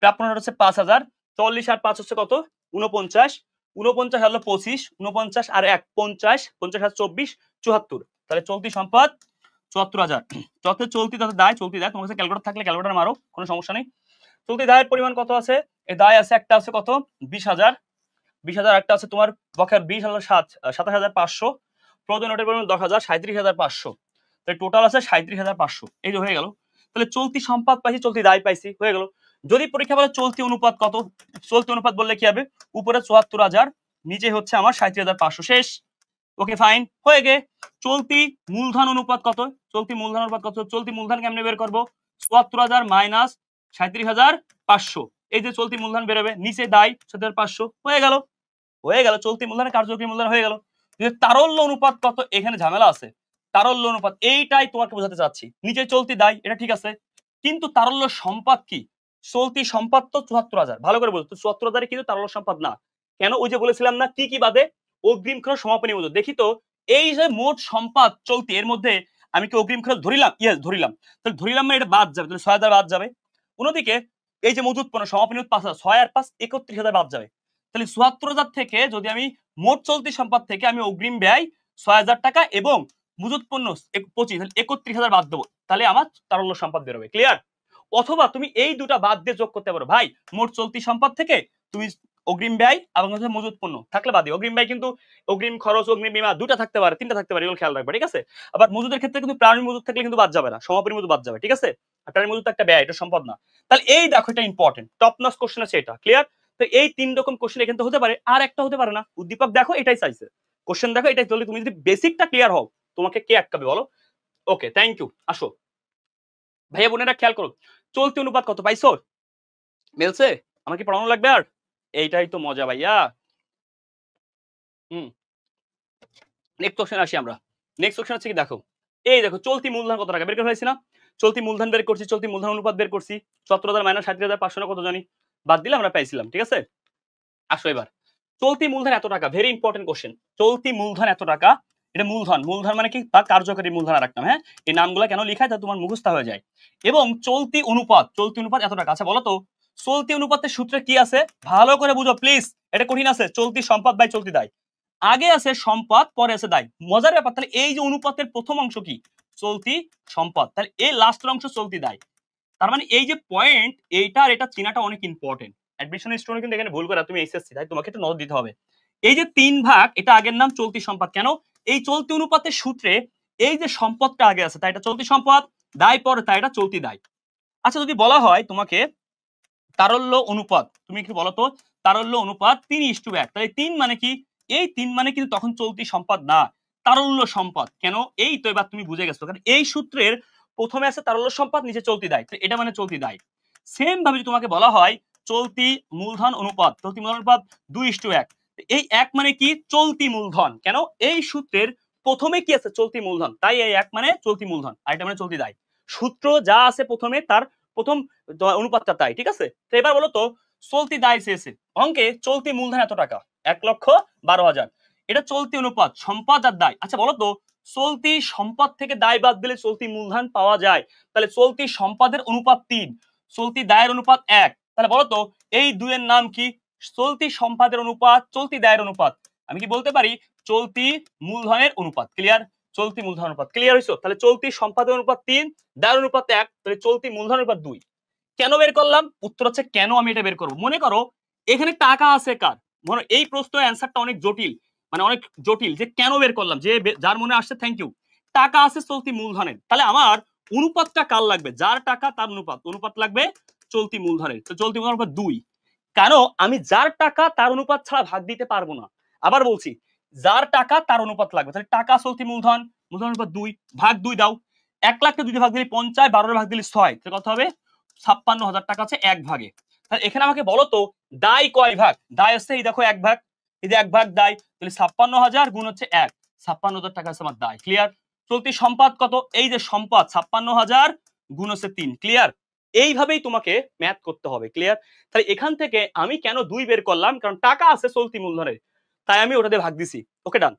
প্রাপ্য নোট হচ্ছে 5,000, 40 আর 5 হচ্ছে কত? 49, 49 হলো 25, 49 আর 1 50, 50 আর 24 74, তাহলে চলতি সম্পদ 74,000। যত চলতি তত দায়, চলতি দায়, তোমার কাছে ক্যালকুলেটর থাকলে ক্যালকুলেটর মারো, কোনো সমস্যা নেই। চলতি দায়ের পরিমাণ কত আছে? এই দায় আছে, একটা আছে কত? 20,000, 20,000, একটা আছে তোমার বকেয়ার 20 হলো 27,500, প্রদ নোটের পরিমাণ 10,000, 37,500, তাহলে টোটাল আছে 37,500, এই যে হয়ে গেল। তাহলে চলতি সম্পদ পাইছি, চলতি দায় পাইছি, হয়ে গেল। যদি পরীক্ষা বলে চলতি অনুপাত কত, চলতি অনুপাত বললে কি হবে? উপরে 74,000, নিচে হচ্ছে আমার 37,500, শেষ। ওকে ফাইন, হয়ে গে। চলতি মূলধন অনুপাত কত? চলতি মূলধন অনুপাত কত? চলতি মূলধন কেমনে বের করবো? 74,000 মাইনাস 37,500, এই যে চলতি মূলধন বেরোবে, নিচে দায় 37,500, হয়ে গেল, হয়ে গেল। চলতি মূলধন কার্যকরী মূলধন হয়ে গেল। তারল্য অনুপাত কত? এখানে ঝামেলা আছে, তারল্য অনুপাত এইটাই তোমাকে বোঝাতে চাচ্ছি, নিচে চলতি দায়, এটা ঠিক আছে, কিন্তু তারল্য সম্পদ কি? চলতি সম্পদ তো 74,000, ভালো করে বলতো 74,000 কিন্তু তারল্য সম্পদ না, কেন? ওই যে বলেছিলাম না, কি কি বাদে? অগ্রিম খরচ সমাপনী মজুদ। দেখি তো এই যে মোট সম্পদ চলতি, এর মধ্যে আমি কি অগ্রিম খরচ ধরিলাম? ইয়েস ধরিলাম। তাহলে ধরিলাম মানে এটা বাদ যাবে, তাহলে ৬,০০০ বাদ যাবে। অন্যদিকে এই যে মজুত পণ্য সমাপনী ৫,০০০, ৬ আর ৫ ৩১,০০০ বাদ যাবে। তাহলে ৭৪,০০০ থেকে যদি আমি মোট চলতি সম্পদ থেকে আমি অগ্রিম ব্যয় ৬,০০০ টাকা এবং মজুত পণ্য ২৫, তাহলে ৩১,০০০ বাদ দেবো, তাহলে আমার তারল্য সম্পদ বেরোবে। ক্লিয়ার? অথবা তুমি এই দুটা বাদ দিয়ে যোগ করতে পারো, ভাই মোট চলতি সম্পদ থেকে তুমি অগ্রিম ব্যয় এবং হচ্ছে মজুত পণ্য থাকলে বাদ দিও। অগ্রিম ব্যয় কিন্তু অগ্রিম খরচ, অগ্রিম বীমা দুটা থাকতে পারে, তিনটা থাকতে পারে, এগুলো খেয়াল রাখবে, ঠিক আছে? আবার মজুদের ক্ষেত্রে কিন্তু প্রাণী মজুদ থাকলে কিন্তু বাদ যাবে না, সমাপনী মজুদ বাদ যাবে, ঠিক আছে? আর প্রাণী মজুদ একটা ব্যয়, এটা সম্পদ না। তাহলে এই দেখো, এটা ইম্পর্টেন্ট, টপ নচ কোশ্চেন আছে এটা। ক্লিয়ার? তো এই ৩ রকম কোশ্চেন এখান থেকে হতে পারে, আর একটা হতে পারে না। উদ্দীপক দেখো এটাই চাইছে, কোশ্চেন দেখো এটাই। তাহলে তুমি যদি বেসিকটা ক্লিয়ার হও, তোমাকে কে আটকাবে বলো? ওকে, থ্যাংক ইউ। আসো ভাইয়া বোনেরা, খেয়াল করো, চলতি অনুপাত কত পাইছো? মিলছে? আমার কি পড়ানো লাগবে আর? এইটাই তো মজা ভাইয়া। হুম, নেক্সট কোশ্চেন আসি আমরা। নেক্সট কোশ্চেন হচ্ছে কি, দেখো এই দেখো চলতি মূলধন কত টাকা বের করে ফেলেছি না? চলতি মূলধন বের করছি, চলতি মূলধন অনুপাত বের করছি। ৭০,০০০ মাইনাস ৩৭,৫০০ না কত জানি বাদ দিলে আমরা পাইছিলাম, ঠিক আছে? আসো এবার চলতি মূলধন এত টাকা, ভেরি ইম্পর্টেন্ট কোশ্চেন। চলতি মূলধন এত টাকা, এটা মূলধন, মূলধন মানে কি তার কার্যকারী মূলধন আর একটা, হ্যাঁ এই নামগুলো কেন লিখায় তা তোমার মুখস্থ হয়ে যায়। এবং চলতি অনুপাত, চলতি অনুপাত এত টাকা। আচ্ছা বলো তো চলতি অনুপাতের সূত্রে কি আছে? ভালো করে বুঝো প্লিজ, এটা কঠিন আছে। চলতি সম্পদ বাই চলতি দায়, আগে আছে সম্পদ পরে আছে দায়। মজার ব্যাপার, তাহলে এই যে অনুপাতের প্রথম অংশ কি? চলতি সম্পদ, তাহলে এই লাস্টের অংশ চলতি দায়। তার মানে এই যে পয়েন্ট, এইটা আর এটা চেনাটা অনেক ইম্পর্টেন্ট। অ্যাডমিশনের স্টুডেন্ট কিন্তু এখানে ভুল করে, তুমি এইচএসসি তাই তোমাকে একটু নজর দিতে হবে। এই যে ৩ ভাগ, এটা আগের নাম চলতি সম্পদ। কেন? এই চলতি অনুপাতের সূত্রে এই যে সম্পদটা আগে আছে তাই এটা চলতি সম্পদ, দায় পরে তাই এটা চলতি দায়। আচ্ছা যদি বলা হয় তোমাকে তারল্য অনুপাত, তুমি একটু বলো তো তারল্য অনুপাত ৩:১, তাহলে ৩ মানে কি? এই ৩ মানে কিন্তু তখন চলতি সম্পদ না, তারল্য সম্পদ। কেন? এই তো এবার তুমি বুঝে গেছো, কারণ এই সূত্রের প্রথমে আছে তারল্য সম্পদ, নিচে চলতি দায়, এটা মানে চলতি দায়। সেম ভাবে যদি তোমাকে বলা হয় চলতি মূলধন অনুপাত, চলতি মূলধন অনুপাত ২:১, এই ১ মানে কি? চলতি মূলধন। কেন? এই সূত্রের প্রথমে কি আছে? চলতি মূলধন, তাই এই ১ মানে চলতি মূলধন, আর এটা মানে চলতি দায়। সূত্র যা আছে প্রথমে তার প্রথম অনুপাতটা তাই, ঠিক আছে? তো এবার বলো তো চলতি দায় চেয়েছে অঙ্কে, চলতি মূলধন এত টাকা ১,১২,০০০, এটা চলতি অনুপাত, সম্পদ আর দায়। আচ্ছা বলো তো চলতি সম্পদ থেকে দায় বাদ দিলে চলতি মূলধন পাওয়া যায়, তাহলে চলতি সম্পদের অনুপাত ৩, চলতি দায়ের অনুপাত ১, তাহলে বলো তো এই দুইয়ের নাম কি? চলতি সম্পদের অনুপাত, চলতি দায়ের অনুপাত। আমি কি বলতে পারি? চলতি মূলধনের অনুপাত। ক্লিয়ার? চলতি মূলধন অনুপাত ক্লিয়ার হইছো? তাহলে চলতি সম্পদের অনুপাত ৩, দায়ের অনুপাত ১, তাহলে চলতি মূলধন অনুপাত ২। কেন বের করলাম? উত্তর হচ্ছে কেন আমি এটা বের করব। মনে করো এখানে টাকা আছে কার? মনে এই প্রশ্নের অ্যানসারটা অনেক জটিল, মানে অনেক জটিল, যে কেন বের করলাম, যে যার মনে আসছে থ্যাংক ইউ। টাকা আছে চলতি মূলধনের, তাহলে আমার অনুপাতটা কার লাগবে? যার টাকা তার অনুপাত, অনুপাত লাগবে চলতি মূলধনের। তো চলতি মূলধন অনুপাত ২। কেন? আমি যার টাকা তার অনুপাত ছাড়া ভাগ দিতে পারবো না। আবার বলছি, যার টাকা তার অনুপাত লাগবে, তাহলে টাকা চলতি মূলধন, মূলধন অনুপাত ২, ভাগ ২ দাও। ১,০০,০০০ কে ২ ভাগ দিলে ৫০, ১২ ভাগ দিলে ৬, তাহলে কত হবে? ৫৬,০০০ টাকা আছে ১ ভাগে। তাহলে এখানে আমাকে বলো তো দায় কয় ভাগ? দায় হচ্ছে এই দেখো ১ ভাগ, এই যে ১ ভাগ দায়, তাহলে ৫৬,০০০ গুণ হচ্ছে ১, ৫৬,০০০ টাকা আছে আমার দায়। ক্লিয়ার? চলতি সম্পদ কত? এই যে সম্পদ ৫৬,০০০ গুণ হচ্ছে ৩। ক্লিয়ার? এইভাবেই তোমাকে ম্যাথ করতে হবে। ক্লিয়ার? তাহলে এখান থেকে আমি কেন ২ বের করলাম? কারণ টাকা আছে চলতি মূলধনের, তাই আমি ওটা দিয়ে ভাগ দিছি। ওকে ডান।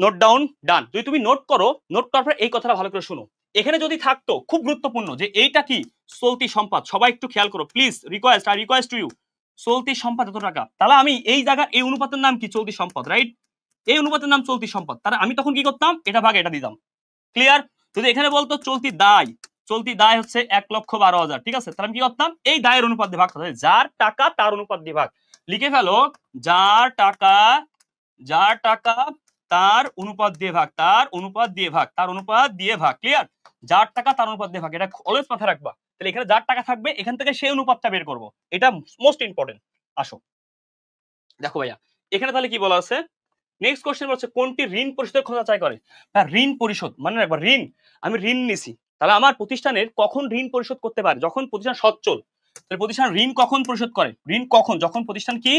নোট ডাউন, ডান। যদি তুমি নোট করো, নোট করার পর এই কথাটা ভালো করে শুনো। এখানে যদি থাকতো, খুব গুরুত্বপূর্ণ, যে এইটা কি? চলতি সম্পদ। সবাই একটু খেয়াল করো please, request, I request to you. চলতি সম্পদ এত টাকা, তাহলে আমি এই জায়গার এই অনুপাতের নাম কি? চলতি সম্পদ, রাইট? এই অনুপাতের নাম চলতি সম্পদ, তাহলে আমি তখন কি করতাম? এটা ভাগ এটা দিতাম। ক্লিয়ার? যদি এখানে বলতো চলতি দায়, চলতি দায় হচ্ছে ১,১২,০০০, ঠিক আছে? তাহলে আমি কি করতাম? এই দায়ের অনুপাত দিয়ে ভাগ করতাম, যার টাকা তার অনুপাত দিয়ে ভাগ। লিখে ফেলো, যার টাকা, যার টাকা তার অনুপাত দিয়ে ভাগ, তার অনুপাত দিয়ে ভাগ, তার অনুপাত দিয়ে ভাগ। ক্লিয়ার? যার টাকা তার অনুপাত দিয়ে ভাগ, এটা অলওয়েজ মাথায় রাখবা। তাহলে এখানে যার টাকা থাকবে, এখান থেকে সেই অনুপাতটা বের করব, এটা মোস্ট ইম্পর্টেন্ট। আসো দেখো ভাইয়া, এখানে তাহলে কি বলা আছে? নেক্সট কোশ্চেন হচ্ছে কোনটি ঋণ পরিশোধের কথা চাই করে? হ্যাঁ, ঋণ পরিশোধ মানে একবার ঋণ, আমি ঋণ নিছি, তাহলে আমার প্রতিষ্ঠানের কখন ঋণ পরিশোধ করতে পারে? যখন প্রতিষ্ঠান সচ্ছল। তাহলে প্রতিষ্ঠান ঋণ কখন পরিশোধ করে? ঋণ কখন? যখন প্রতিষ্ঠান কি?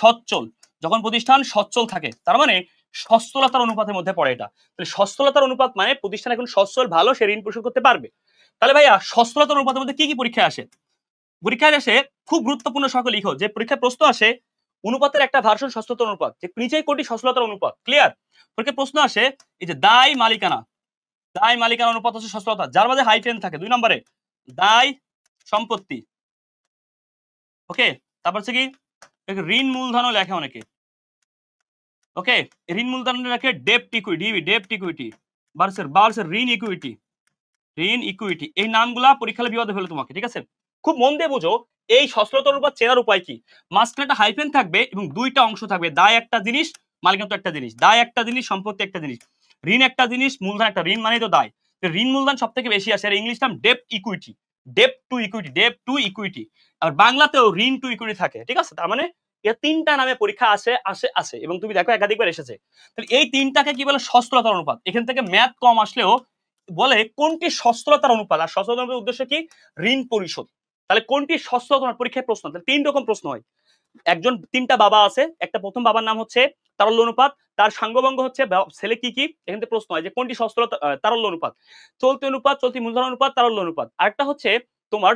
সচ্ছল। যখন প্রতিষ্ঠান সচ্ছল থাকে, তার মানে সচ্ছলতার অনুপাতের মধ্যে পড়ে এটা। তাহলে সচ্ছলতার অনুপাত মানে প্রতিষ্ঠান এখন সচ্ছল, ভালো, সে ঋণ পরিশোধ করতে পারবে। তাহলে ভাইয়া সচ্ছলতার অনুপাতের মধ্যে কি কি পরীক্ষায় আসে? পরীক্ষায় আসে খুব গুরুত্বপূর্ণ, সকল লিখো, যে পরীক্ষায় প্রশ্ন আসে অনুপাতের একটা ভার্সন সচ্ছলতার অনুপাত, যে নিচেই কোটি সচ্ছলতার অনুপাত। ক্লিয়ার? পরীক্ষায় প্রশ্ন আসে এই যে দায় মালিকানা, দায় মালিকানা অনুপাত হচ্ছে সচ্ছলতা, যার মাঝে হাইফেন থাকে। 2 নম্বরে দায় সম্পত্তি। ওকে, তারপর হচ্ছে কি ঋণ মূলধনও লেখে অনেকে। ওকে, ঋণ মূলধন লেখে ডেপ্ট ইকুইটি, ডেপ্ট ইকুইটি ভার্সেস ঋণ ইকুইটি, ঋণ ইকুইটি। এই নামগুলা পরীক্ষায় বিবাদে ফেলে তোমাকে, ঠিক আছে? খুব মন দিয়ে বুঝো, এই সচ্ছলতার অনুপাত চেনার উপায় কি? মাঝখানে একটা হাইফেন থাকবে এবং দুইটা অংশ থাকবে, দায় একটা জিনিস, মালিকানা তো একটা জিনিস। দায় একটা জিনিস, সম্পত্তি একটা জিনিস। ঋণ একটা জিনিস, মূলধন একটা। ঋণ মানে তো দায়, ঋণ মূলধন সব থেকে বেশি আসে। আর ইংলিশ নাম ডেপ্ট equity, ডেপ্ট to equity, ডেপ্ট to equity. আর বাংলাতেও ঋণ টু ইকুইটি থাকে, ঠিক আছে? তার মানে এর তিনটা নামে পরীক্ষা আসে এবং তুমি দেখো একাধিকবার এসেছে। তাহলে এই তিনটাকে কি বলে? সচ্ছলতার অনুপাত। এখান থেকে ম্যাথ কম আসলেও বলে কোনটি সচ্ছলতার অনুপাত। আর সচ্ছলতার অনুপাতের উদ্দেশ্য কি? ঋণ পরিশোধ। তাহলে কোনটি সচ্ছলতার পরীক্ষায় প্রশ্ন, তাহলে 3 রকম প্রশ্ন হয়। একজন, 3টা বাবা আছে, একটা প্রথম বাবার নাম হচ্ছে তারল্য অনুপাত, তার সাঙ্গবঙ্গ হচ্ছে ছেলে কি কি, এখান থেকে প্রশ্ন হয় যে কোনটি সচ্ছলতা, তারল্য অনুপাত, চলতি অনুপাত, চলতি মূলধন অনুপাত, তারল্য অনুপাত। আরেকটা হচ্ছে তোমার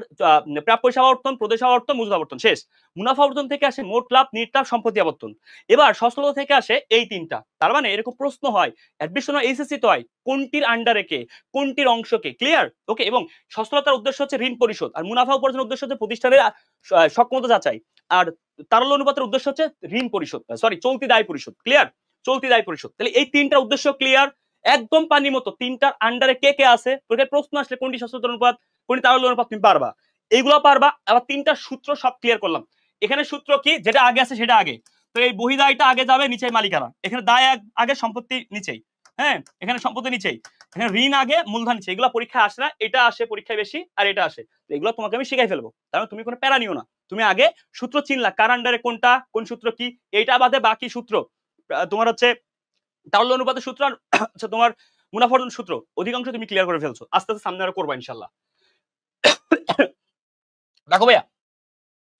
প্রাপ্য আবর্তন, প্রদেশ আবর্তন, মজুদ আবর্তন। শেষ। মুনাফা আবর্তন থেকে আসে মোট লাভ, নিট লাভ, সম্পত্তি আবর্তন। এবার সচ্ছলতা থেকে আসে এই 3টা। তার মানে এরকম প্রশ্ন হয় অ্যাডমিশন এইচএসসি তো হয়, কোনটির আন্ডারে কে, কোনটির অংশকে। ক্লিয়ার? ওকে, এবং সচ্ছলতার উদ্দেশ্য হচ্ছে ঋণ পরিশোধ, আর মুনাফা উপার্জনের উদ্দেশ্য হচ্ছে প্রতিষ্ঠানের সক্ষমতা যাচাই, আর তারল্য অনুপাতের উদ্দেশ্য হচ্ছে ঋণ পরিশোধ, চলতি দায় পরিশোধ। ক্লিয়ার? চলতি দায় পরিশোধ। তাহলে এই 3টার উদ্দেশ্য ক্লিয়ার, একদম পানির মতো। 3টার আন্ডারে কে কে আছে, তোকে প্রশ্ন আসলে কোনটি সচ্ছলতার অনুপাত, কোনটি তারল্য অনুপাত, তুমি পারবা, এইগুলো পারবা। আবার 3টা সূত্র সব ক্লিয়ার করলাম। এখানে সূত্র কি, যেটা আগে আছে সেটা আগে। তো এই বহিদায়টা আগে যাবে, নিচে মালিকানা। এখানে দায় আগে, সম্পত্তি নিচেই। হ্যাঁ, এখানে সম্পত্তি নিচেই, এখানে ঋণ আগে, মূলধন নিচে। এগুলো পরীক্ষায় আসে না, এটা আসে পরীক্ষায় বেশি, আর এটা আসে। এগুলো তোমাকে আমি শিখাই ফেলবো, তাহলে তুমি কোনো প্যারা নিও না। তুমি আগে সূত্র চিনলা, কার আন্ডারে কোনটা, কোন সূত্র কি, এইটা বাদে বাকি সূত্র তোমার হচ্ছে তারল্য অনুপাতের সূত্র আর তোমার মুনাফা অর্জন সূত্র অধিকাংশ তুমি ক্লিয়ার করে ফেলছো। আস্তে আস্তে সামনে আরো করবা ইনশাল্লাহ। দেখো ভাইয়া,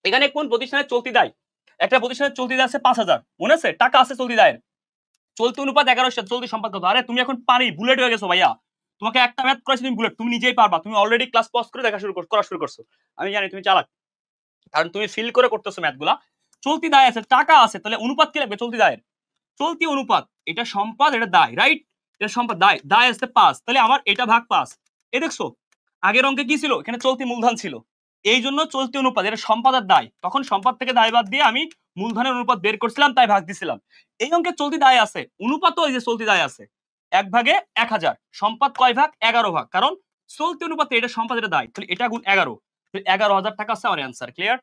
এখানে কোন প্রতিষ্ঠানের চলতি দায়, একটা প্রতিষ্ঠানের চলতি দায় আছে 5,000, মনে আছে? টাকা আছে চলতি দায়ের, চলতি অনুপাত 11, চলতি সম্পদ কত? আরে তুমি এখন পারি বুলেট হয়ে গেছো ভাইয়া, তোমাকে একটা ম্যাথ করেছি তুমি বুলেট, তুমি নিজেই পারবা। তুমি অলরেডি ক্লাস পজ করে দেখা করা শুরু করছো। আমি জানি তুমি চালাক, কারণ তুমি ফিল করে করতেছো ম্যাথগুলা। চলতি দায় আছে, টাকা আছে, তাহলে অনুপাত কি লাগবে? চলতি দায়ের চলতি অনুপাত, এটা সম্পদ, এটা দায়, রাইট? এটা সম্পদ, দায়, দায় আছে 5, তাহলে আমার এটা ভাগ 5। এই দেখছো আগের অঙ্কে কি ছিল? এখানে চলতি মূলধন ছিল, এই জন্য চলতি অনুপাত, এটা সম্পদ আর দায়। তখন সম্পদ থেকে দায় বাদ দিয়ে আমি মূলধনের অনুপাত বের করছিলাম, তাই ভাগ দিছিলাম। এই অঙ্কে চলতি দায় আছে, অনুপাতও এই যে চলতি দায় আছে, 1 ভাগে 1000। সম্পদ কয় ভাগ? 11 ভাগ, কারণ চলতি অনুপাতে এটা সম্পদ, এটা দায়, তাহলে এটা গুণ 11, 11,000 টাকা আছে আমার অ্যান্সার। ক্লিয়ার?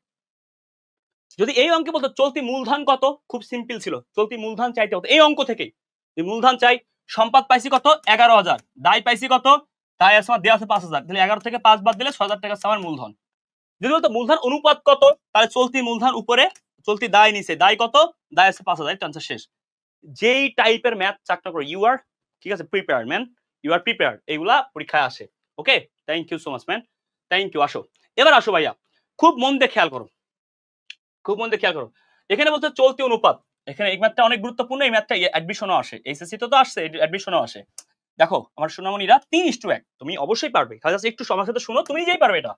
যদি এই অঙ্কে বলতো চলতি মূলধন কত, খুব সিম্পল ছিল, চলতি মূলধন চাইতে হতো এই অঙ্ক থেকেই। মূলধন চাই, সম্পদ পাইছি কত? 11,000, দায় পাইছি কত? দায় আছে আমার দেওয়া আছে 5,000, তাহলে 11 থেকে 5 বাদ দিলে 6,000 টাকা আছে আমার মূলধন। যদি বলতো মূলধন অনুপাত কত, তাহলে চলতি মূলধন উপরে, চলতি দায় নিচে, দায় কত? দায় আছে 5,000, আনসার শেষ। যেই টাইপের ম্যাথ চাকটা করে ইউ আর, ঠিক আছে, prepare man, you are prepare, এইগুলা পরীক্ষায় আসে। Okay, thank you so much man, thank you. আসো, এবার আসো ভাইয়া, খুব মন দিয়ে খেয়াল করো, খুব মন দিয়ে খেয়াল করো। এখানে বলতে চলতি অনুপাত, এখানে এই ম্যাথটা অনেক গুরুত্বপূর্ণ, এই ম্যাথটা অ্যাডমিশনও আসে, এইচএসসি তো আসছে, অ্যাডমিশনও আসে। দেখো আমার সোনামণিরা 3:1, তুমি অবশ্যই পারবে, খালি একটু আমার সাথে শুনো, তুমি নিজেই পারবে। এটা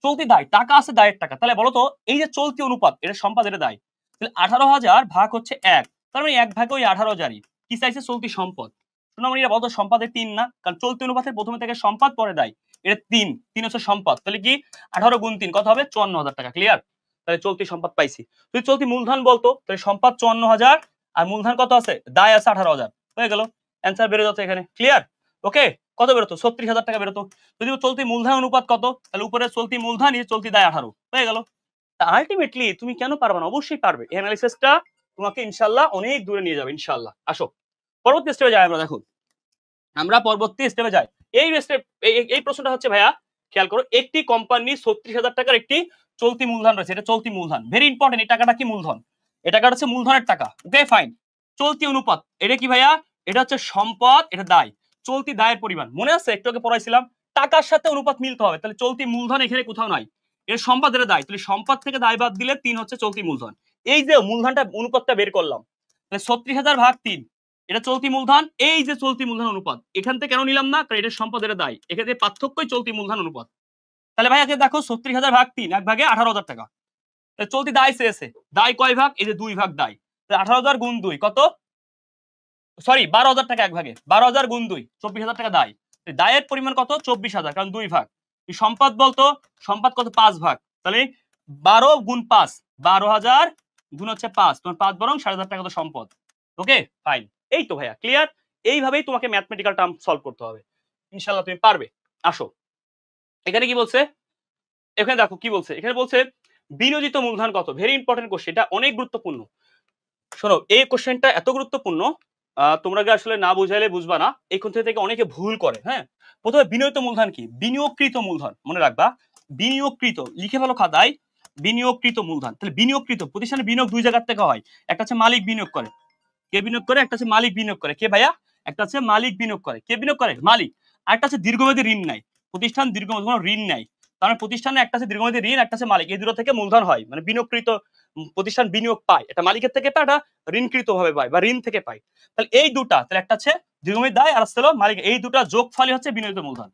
চলতি দায়, টাকা আছে, দায়ের টাকা, তাহলে বলো তো এই যে চলতি অনুপাত, এটা সম্পদ, এটা দায়, তাহলে 18,000 ভাগ হচ্ছে 1, তার মানে 1 ভাগে ওই 18,000ই কি চাইছে? চলতি সম্পদ। সোনামণিরা বলো তো সম্পদের 3 না, কারণ চলতি অনুপাতের প্রথমে থেকে সম্পদ পরে দায়, এটা 3 হচ্ছে সম্পদ, তাহলে কি 18 গুণ 3 কত হবে? 54,000 টাকা। ক্লিয়ার? তাহলে চলতি সম্পদ পাইছি। যদি চলতি মূলধন বলতো, তাহলে সম্পদ 54,000 আর মূলধন কত আছে? দায় আছে 18,000, হয়ে গেল, অ্যান্সার বেরো যাচ্ছে এখানে। ক্লিয়ার? ওকে, কত বেরোতো? 36,000 টাকা বেরোতো। যদি চলতি মূলধন অনুপাত কত, তাহলে উপরে চলতি মূলধন, নিচে চলতি দায় 18, হয়ে গেল। আলটিমেটলি তুমি কেন পারবে না? অবশ্যই পারবে। এই অ্যানালিসিসটা তোমাকে ইনশাআল্লাহ অনেক দূরে নিয়ে যাবে ইনশাআল্লাহ। আসো পরবর্তী স্টেপে যাই আমরা। দেখো আমরা পরবর্তী স্টেপে যাই। এই প্রশ্নটা হচ্ছে ভাইয়া খেয়াল করো, একটি কোম্পানি 36,000 টাকার একটি চলতি মূলধন রয়েছে, এটা চলতি মূলধন, ভেরি ইম্পর্টেন্ট। এই টাকাটা কি? মূলধন। এই টাকাটা হচ্ছে মূলধনের টাকা। Okay fine. চলতি অনুপাত, এটা কি ভাইয়া? এটা হচ্ছে সম্পদ, এটা দায়, চলতি দায়ের পরিমাণ। মনে আছে একটু আগে পড়াইছিলাম, টাকার সাথে অনুপাত মিলতে হবে, তাহলে চলতি মূলধন এখানে কোথাও নাই, এটা সম্পদ, এটা দায়, তাহলে সম্পদ থেকে দায় বাদ দিলে 3 হচ্ছে চলতি মূলধন। এই যে মূলধনটা, অনুপাতটা বের করলাম, তাহলে 36,000 ভাগ 3, এটা চলতি মূলধন। এই যে চলতি মূলধন অনুপাত, এখান থেকে কেন নিলাম না? কারণ এটা সম্পদ, এটা দায়, এখানে পার্থক্যই চলতি মূলধন অনুপাত। তাহলে ভাই আগে দেখো 36,000 ভাগ 3, 1 ভাগে 18,000 টাকা, চলতি দায় চেয়েছে, দায় কয় ভাগ? এই যে 2 ভাগ দায়, 18,000 গুণ 2 কত? সরি 12,000 টাকা, 1 ভাগে 12,000 গুণ 2 24,000 টাকা দায়, দায়ের পরিমাণ কত 24,000, কারণ 2 ভাগ। সম্পদ বলতো সম্পদ কত 5 ভাগ, তাহলে 12 গুণ 5 12,000 গুণ হচ্ছে 5, তোমার 5 বরং 7,500 টাকা তো সম্পদ। ওকে ফাইন, এই তো ভাইয়া ক্লিয়ার। এইভাবেই তোমাকে ম্যাথমেটিক্যাল টার্ম সলভ করতে হবে, ইনশাআল্লাহ তুমি পারবে। আসো এখানে কি বলছে, এখানে দেখো কি বলছে, এখানে বলছে বিনিয়োজিত মূলধন কত, ভেরি ইম্পর্টেন্ট কোশ্চেন, এটা অনেক গুরুত্বপূর্ণ। শোনো এই কোশ্চেনটা এত গুরুত্বপূর্ণ, তোমরা আসলে না বুঝাইলে বুঝবা না, এই কোশ্চেন থেকে অনেকে ভুল করে। হ্যাঁ, প্রথমে বিনিয়োজিত মূলধন কি, বিনিয়োগকৃত মূলধন, মনে রাখবা বিনিয়োগকৃত, লিখে ফেলো খাতায় বিনিয়োগকৃত মূলধন। তাহলে বিনিয়োগকৃত প্রতিষ্ঠানে বিনিয়োগ দুই জায়গা থেকে হয়, একটা হচ্ছে মালিক বিনিয়োগ করে, কে বিনিয়োগ করে, একটা হচ্ছে মালিক বিনিয়োগ করে, কে ভাইয়া, একটা হচ্ছে মালিক বিনিয়োগ করে, কে বিনিয়োগ করে, মালিক। আর একটা হচ্ছে দীর্ঘমেয়াদী ঋণ নেয়, প্রতিষ্ঠান দীর্ঘমেয়াদী কোনো ঋণ নেয়, কারণ প্রতিষ্ঠানে একটা আছে দীর্ঘমেয়াদী ঋণ, একটা আছে মালিক, এই দুটো থেকে মূলধন হয়, মানে বিনিয়োগকৃত প্রতিষ্ঠান বিনিয়োগ পায়, এটা মালিকের থেকে পায়, এটা ঋণকৃত ভাবে পায় বা ঋণ থেকে পায়। তাহলে এই দুটা, তাহলে একটা হচ্ছে দীর্ঘমেয়াদী দায় আর হচ্ছে মালিক, এই দুটা যোগফলই হচ্ছে বিনিয়োজিত মূলধন,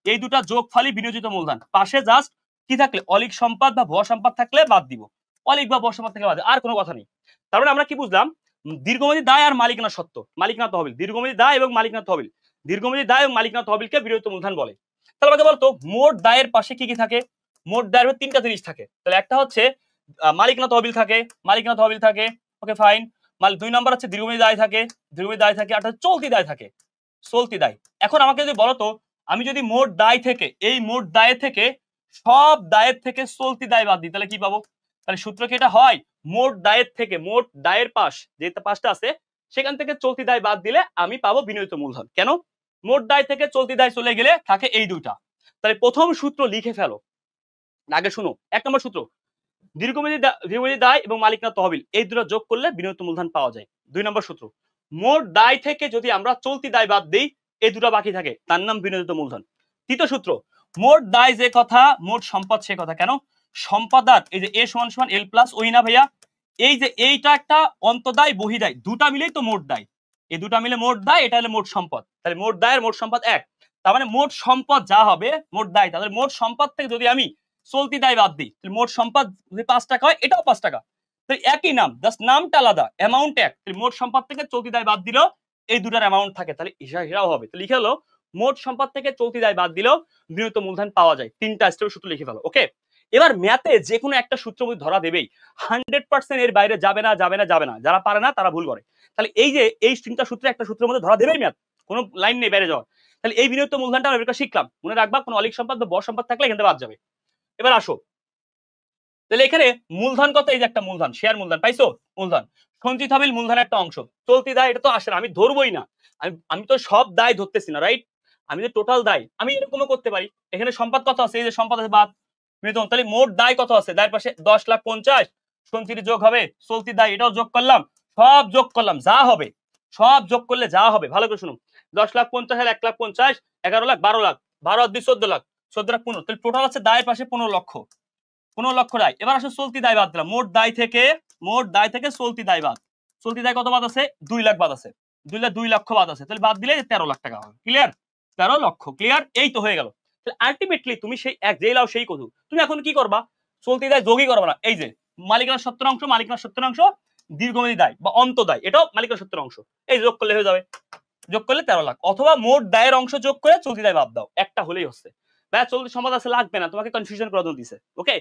এই দুটা যোগফলই বিনিয়োজিত মূলধন। পাশে জাস্ট কি থাকলে অলিক সম্পদ বা ভুয়া সম্পদ থাকলে বাদ দিব, অলিক বা ভুয়া সম্পদ থেকে বাদ, আর কোনো কথা নেই। তারপরে আমরা কি বুঝলাম, দীর্ঘমেয়াদী দায় আর মালিকানা সত্ত্ব, মালিকানা তহবিল, দীর্ঘমেয়াদী দায় এবং মালিকানা তহবিল, দীর্ঘমেয়াদী দায় এবং মালিকানা তহবিলকে বিনিয়োজিত মূলধন বলে। তাহলে আমাকে বলতো মোট দায়ের পাশে কি কি থাকে, মোট দায়ের তিনটা জিনিস থাকে, তাহলে একটা হচ্ছে মালিকানা তহবিল থাকে, মালিকানা তহবিল থাকে, ওকে ফাইন। দুই নম্বর হচ্ছে দীর্ঘমেয়াদী দায় থাকে, দীর্ঘমেয়াদী দায় থাকে, আর চলতি দায় থাকে, চলতি দায়। এখন আমাকে যদি বলতো আমি যদি মোট দায় থেকে, এই মোট দায় থেকে সব দায়ের থেকে চলতি দায় বাদ দিই, তাহলে কি পাবো, তাহলে সূত্র কি এটা হয়, মোট দায়ের থেকে, মোট দায়ের পাশ যে পাশটা আছে সেখান থেকে চলতি দায় বাদ দিলে আমি পাবো বিনিয়োজিত মূলধন। কেন, মোট দায় থেকে চলতি দায় চলে গেলে থাকে এই দুটা। তাহলে প্রথম সূত্র লিখে ফেলো, আগে শুনো, এক নম্বর সূত্র দীর্ঘমেয়াদী দায় এবং মালিকানা তহবিল এই দুটো যোগ করলে বিনিয়োজিত মূলধন পাওয়া যায়। দুই নম্বর সূত্র, মোট দায় থেকে যদি আমরা চলতি দায় বাদ দিই, এই দুটো বাকি থাকে, তার নাম বিনিয়োজিত মূলধন। তৃতীয় সূত্র, মোট দায় যে কথা মোট সম্পদ সে কথা, কেন সম্পদার এই যে এ সমান সমান এল প্লাস ওই না ভাইয়া, এই যে এইটা একটা অন্তদায় বহিদায় দুটা মিলেই তো মোট দায়, এই দুটা মিলে মোট দায়, এটা হলো মোট সম্পদ, তাহলে মোট দায়ের মোট সম্পদ এক, তার মানে মোট সম্পদ যা হবে মোট দায়, তাহলে মোট সম্পদ থেকে যদি আমি চলতি দায় বাদ দিই, তাহলে মোট সম্পদ যদি 5 টাকা হয় এটাও 5 টাকা, তাহলে একই নাম জাস্ট নামটা আলাদা, অ্যামাউন্ট এক, তাহলে মোট সম্পদ থেকে চলতি দায় বাদ দিলেও এই দুটার অ্যামাউন্ট থাকে, তাহলে হিসাব হবে। তো লিখে হলো মোট সম্পদ থেকে চলতি দায় বাদ দিলেও বিনিয়োজিত মূলধন পাওয়া যায়, তিনটা স্টেপ সূত্র লিখে ফেলো। ওকে, এবার ম্যাথে যে কোনো একটা সূত্র ধরা দেবেই, 100% এর বাইরে যাবে না, যাবে না, যাবে না, যারা পারে না তারা ভুল করে। তাহলে এই যে এই তিনটা সূত্রে একটা সূত্রের মধ্যে ধরা দেবেই ম্যাথ, কোনো লাইন নেই বাইরে যাওয়ার। তাহলে এই বিনিয়োজিত মূলধনটা আমরা শিখলাম, মনে রাখবা কোনো অলিক সম্পদ বা বড় সম্পদ থাকলে এখান থেকে বাদ যাবে। এবার আসো, তাহলে এখানে মূলধন কত, এই যে একটা মূলধন, শেয়ার মূলধন পাইছো, মূলধন সঞ্চিত তহবিল মূলধনের একটা অংশ, চলতি দায় এটা তো আসে না, আমি ধরবই না, আমি তো সব দায় ধরতেছি না, রাইট, আমি যে টোটাল দায় আমি এরকমও করতে পারি। এখানে সম্পদ কত আছে, এই যে সম্পদ আছে বাদ, তাহলে মোট দায় কত আছে, দায়ের পাশে 10,50,000, সঞ্চিত যোগ হবে চলতি দায়, এটাও যোগ করলাম, সব যোগ করলাম, যা হবে সব যোগ করলে যা হবে, ভালো করে শুনুন, 10,50,000, 1,50,000, 11 লাখ, 12 লাখ, 12 আর 2 14 লাখ, 14 লাখ 15, তাহলে টোটাল আছে দায়ের পাশে 15 লক্ষ, 15 লক্ষ দায়। এবার আসলে চলতি দায় বাদ দিলাম, মোট দায় থেকে চলতি দায় বাদ, চলতি দায় কত বাদ আছে, 2 লাখ বাদ আছে, 2 লক্ষ বাদ আছে, তাহলে বাদ দিলে 13 লাখ টাকা হবে, ক্লিয়ার, 13 লক্ষ, ক্লিয়ার, এই তো হয়ে গেল। তাহলে আলটিমেটলি তুমি সেই এক যেই লাও সেই কত, তুমি এখন কি করবা, চলতি দায় যোগই করবা না, এই যে মালিকানার 70% দীর্ঘমেয়াদী দায় বা অন্তদায় এটাও মালিকানার 70%, এই যোগ করলে হয়ে যাবে, যোগ করলে 13 লাখ, অথবা মোট দায়ের অংশ যোগ করে চলতি দায় বাদ দাও, একটা হলেই হচ্ছে, ভাইয়া চলতি সম্পদ আছে লাগবে না, তোমাকে কনফিউশন করে দিছে। ওকে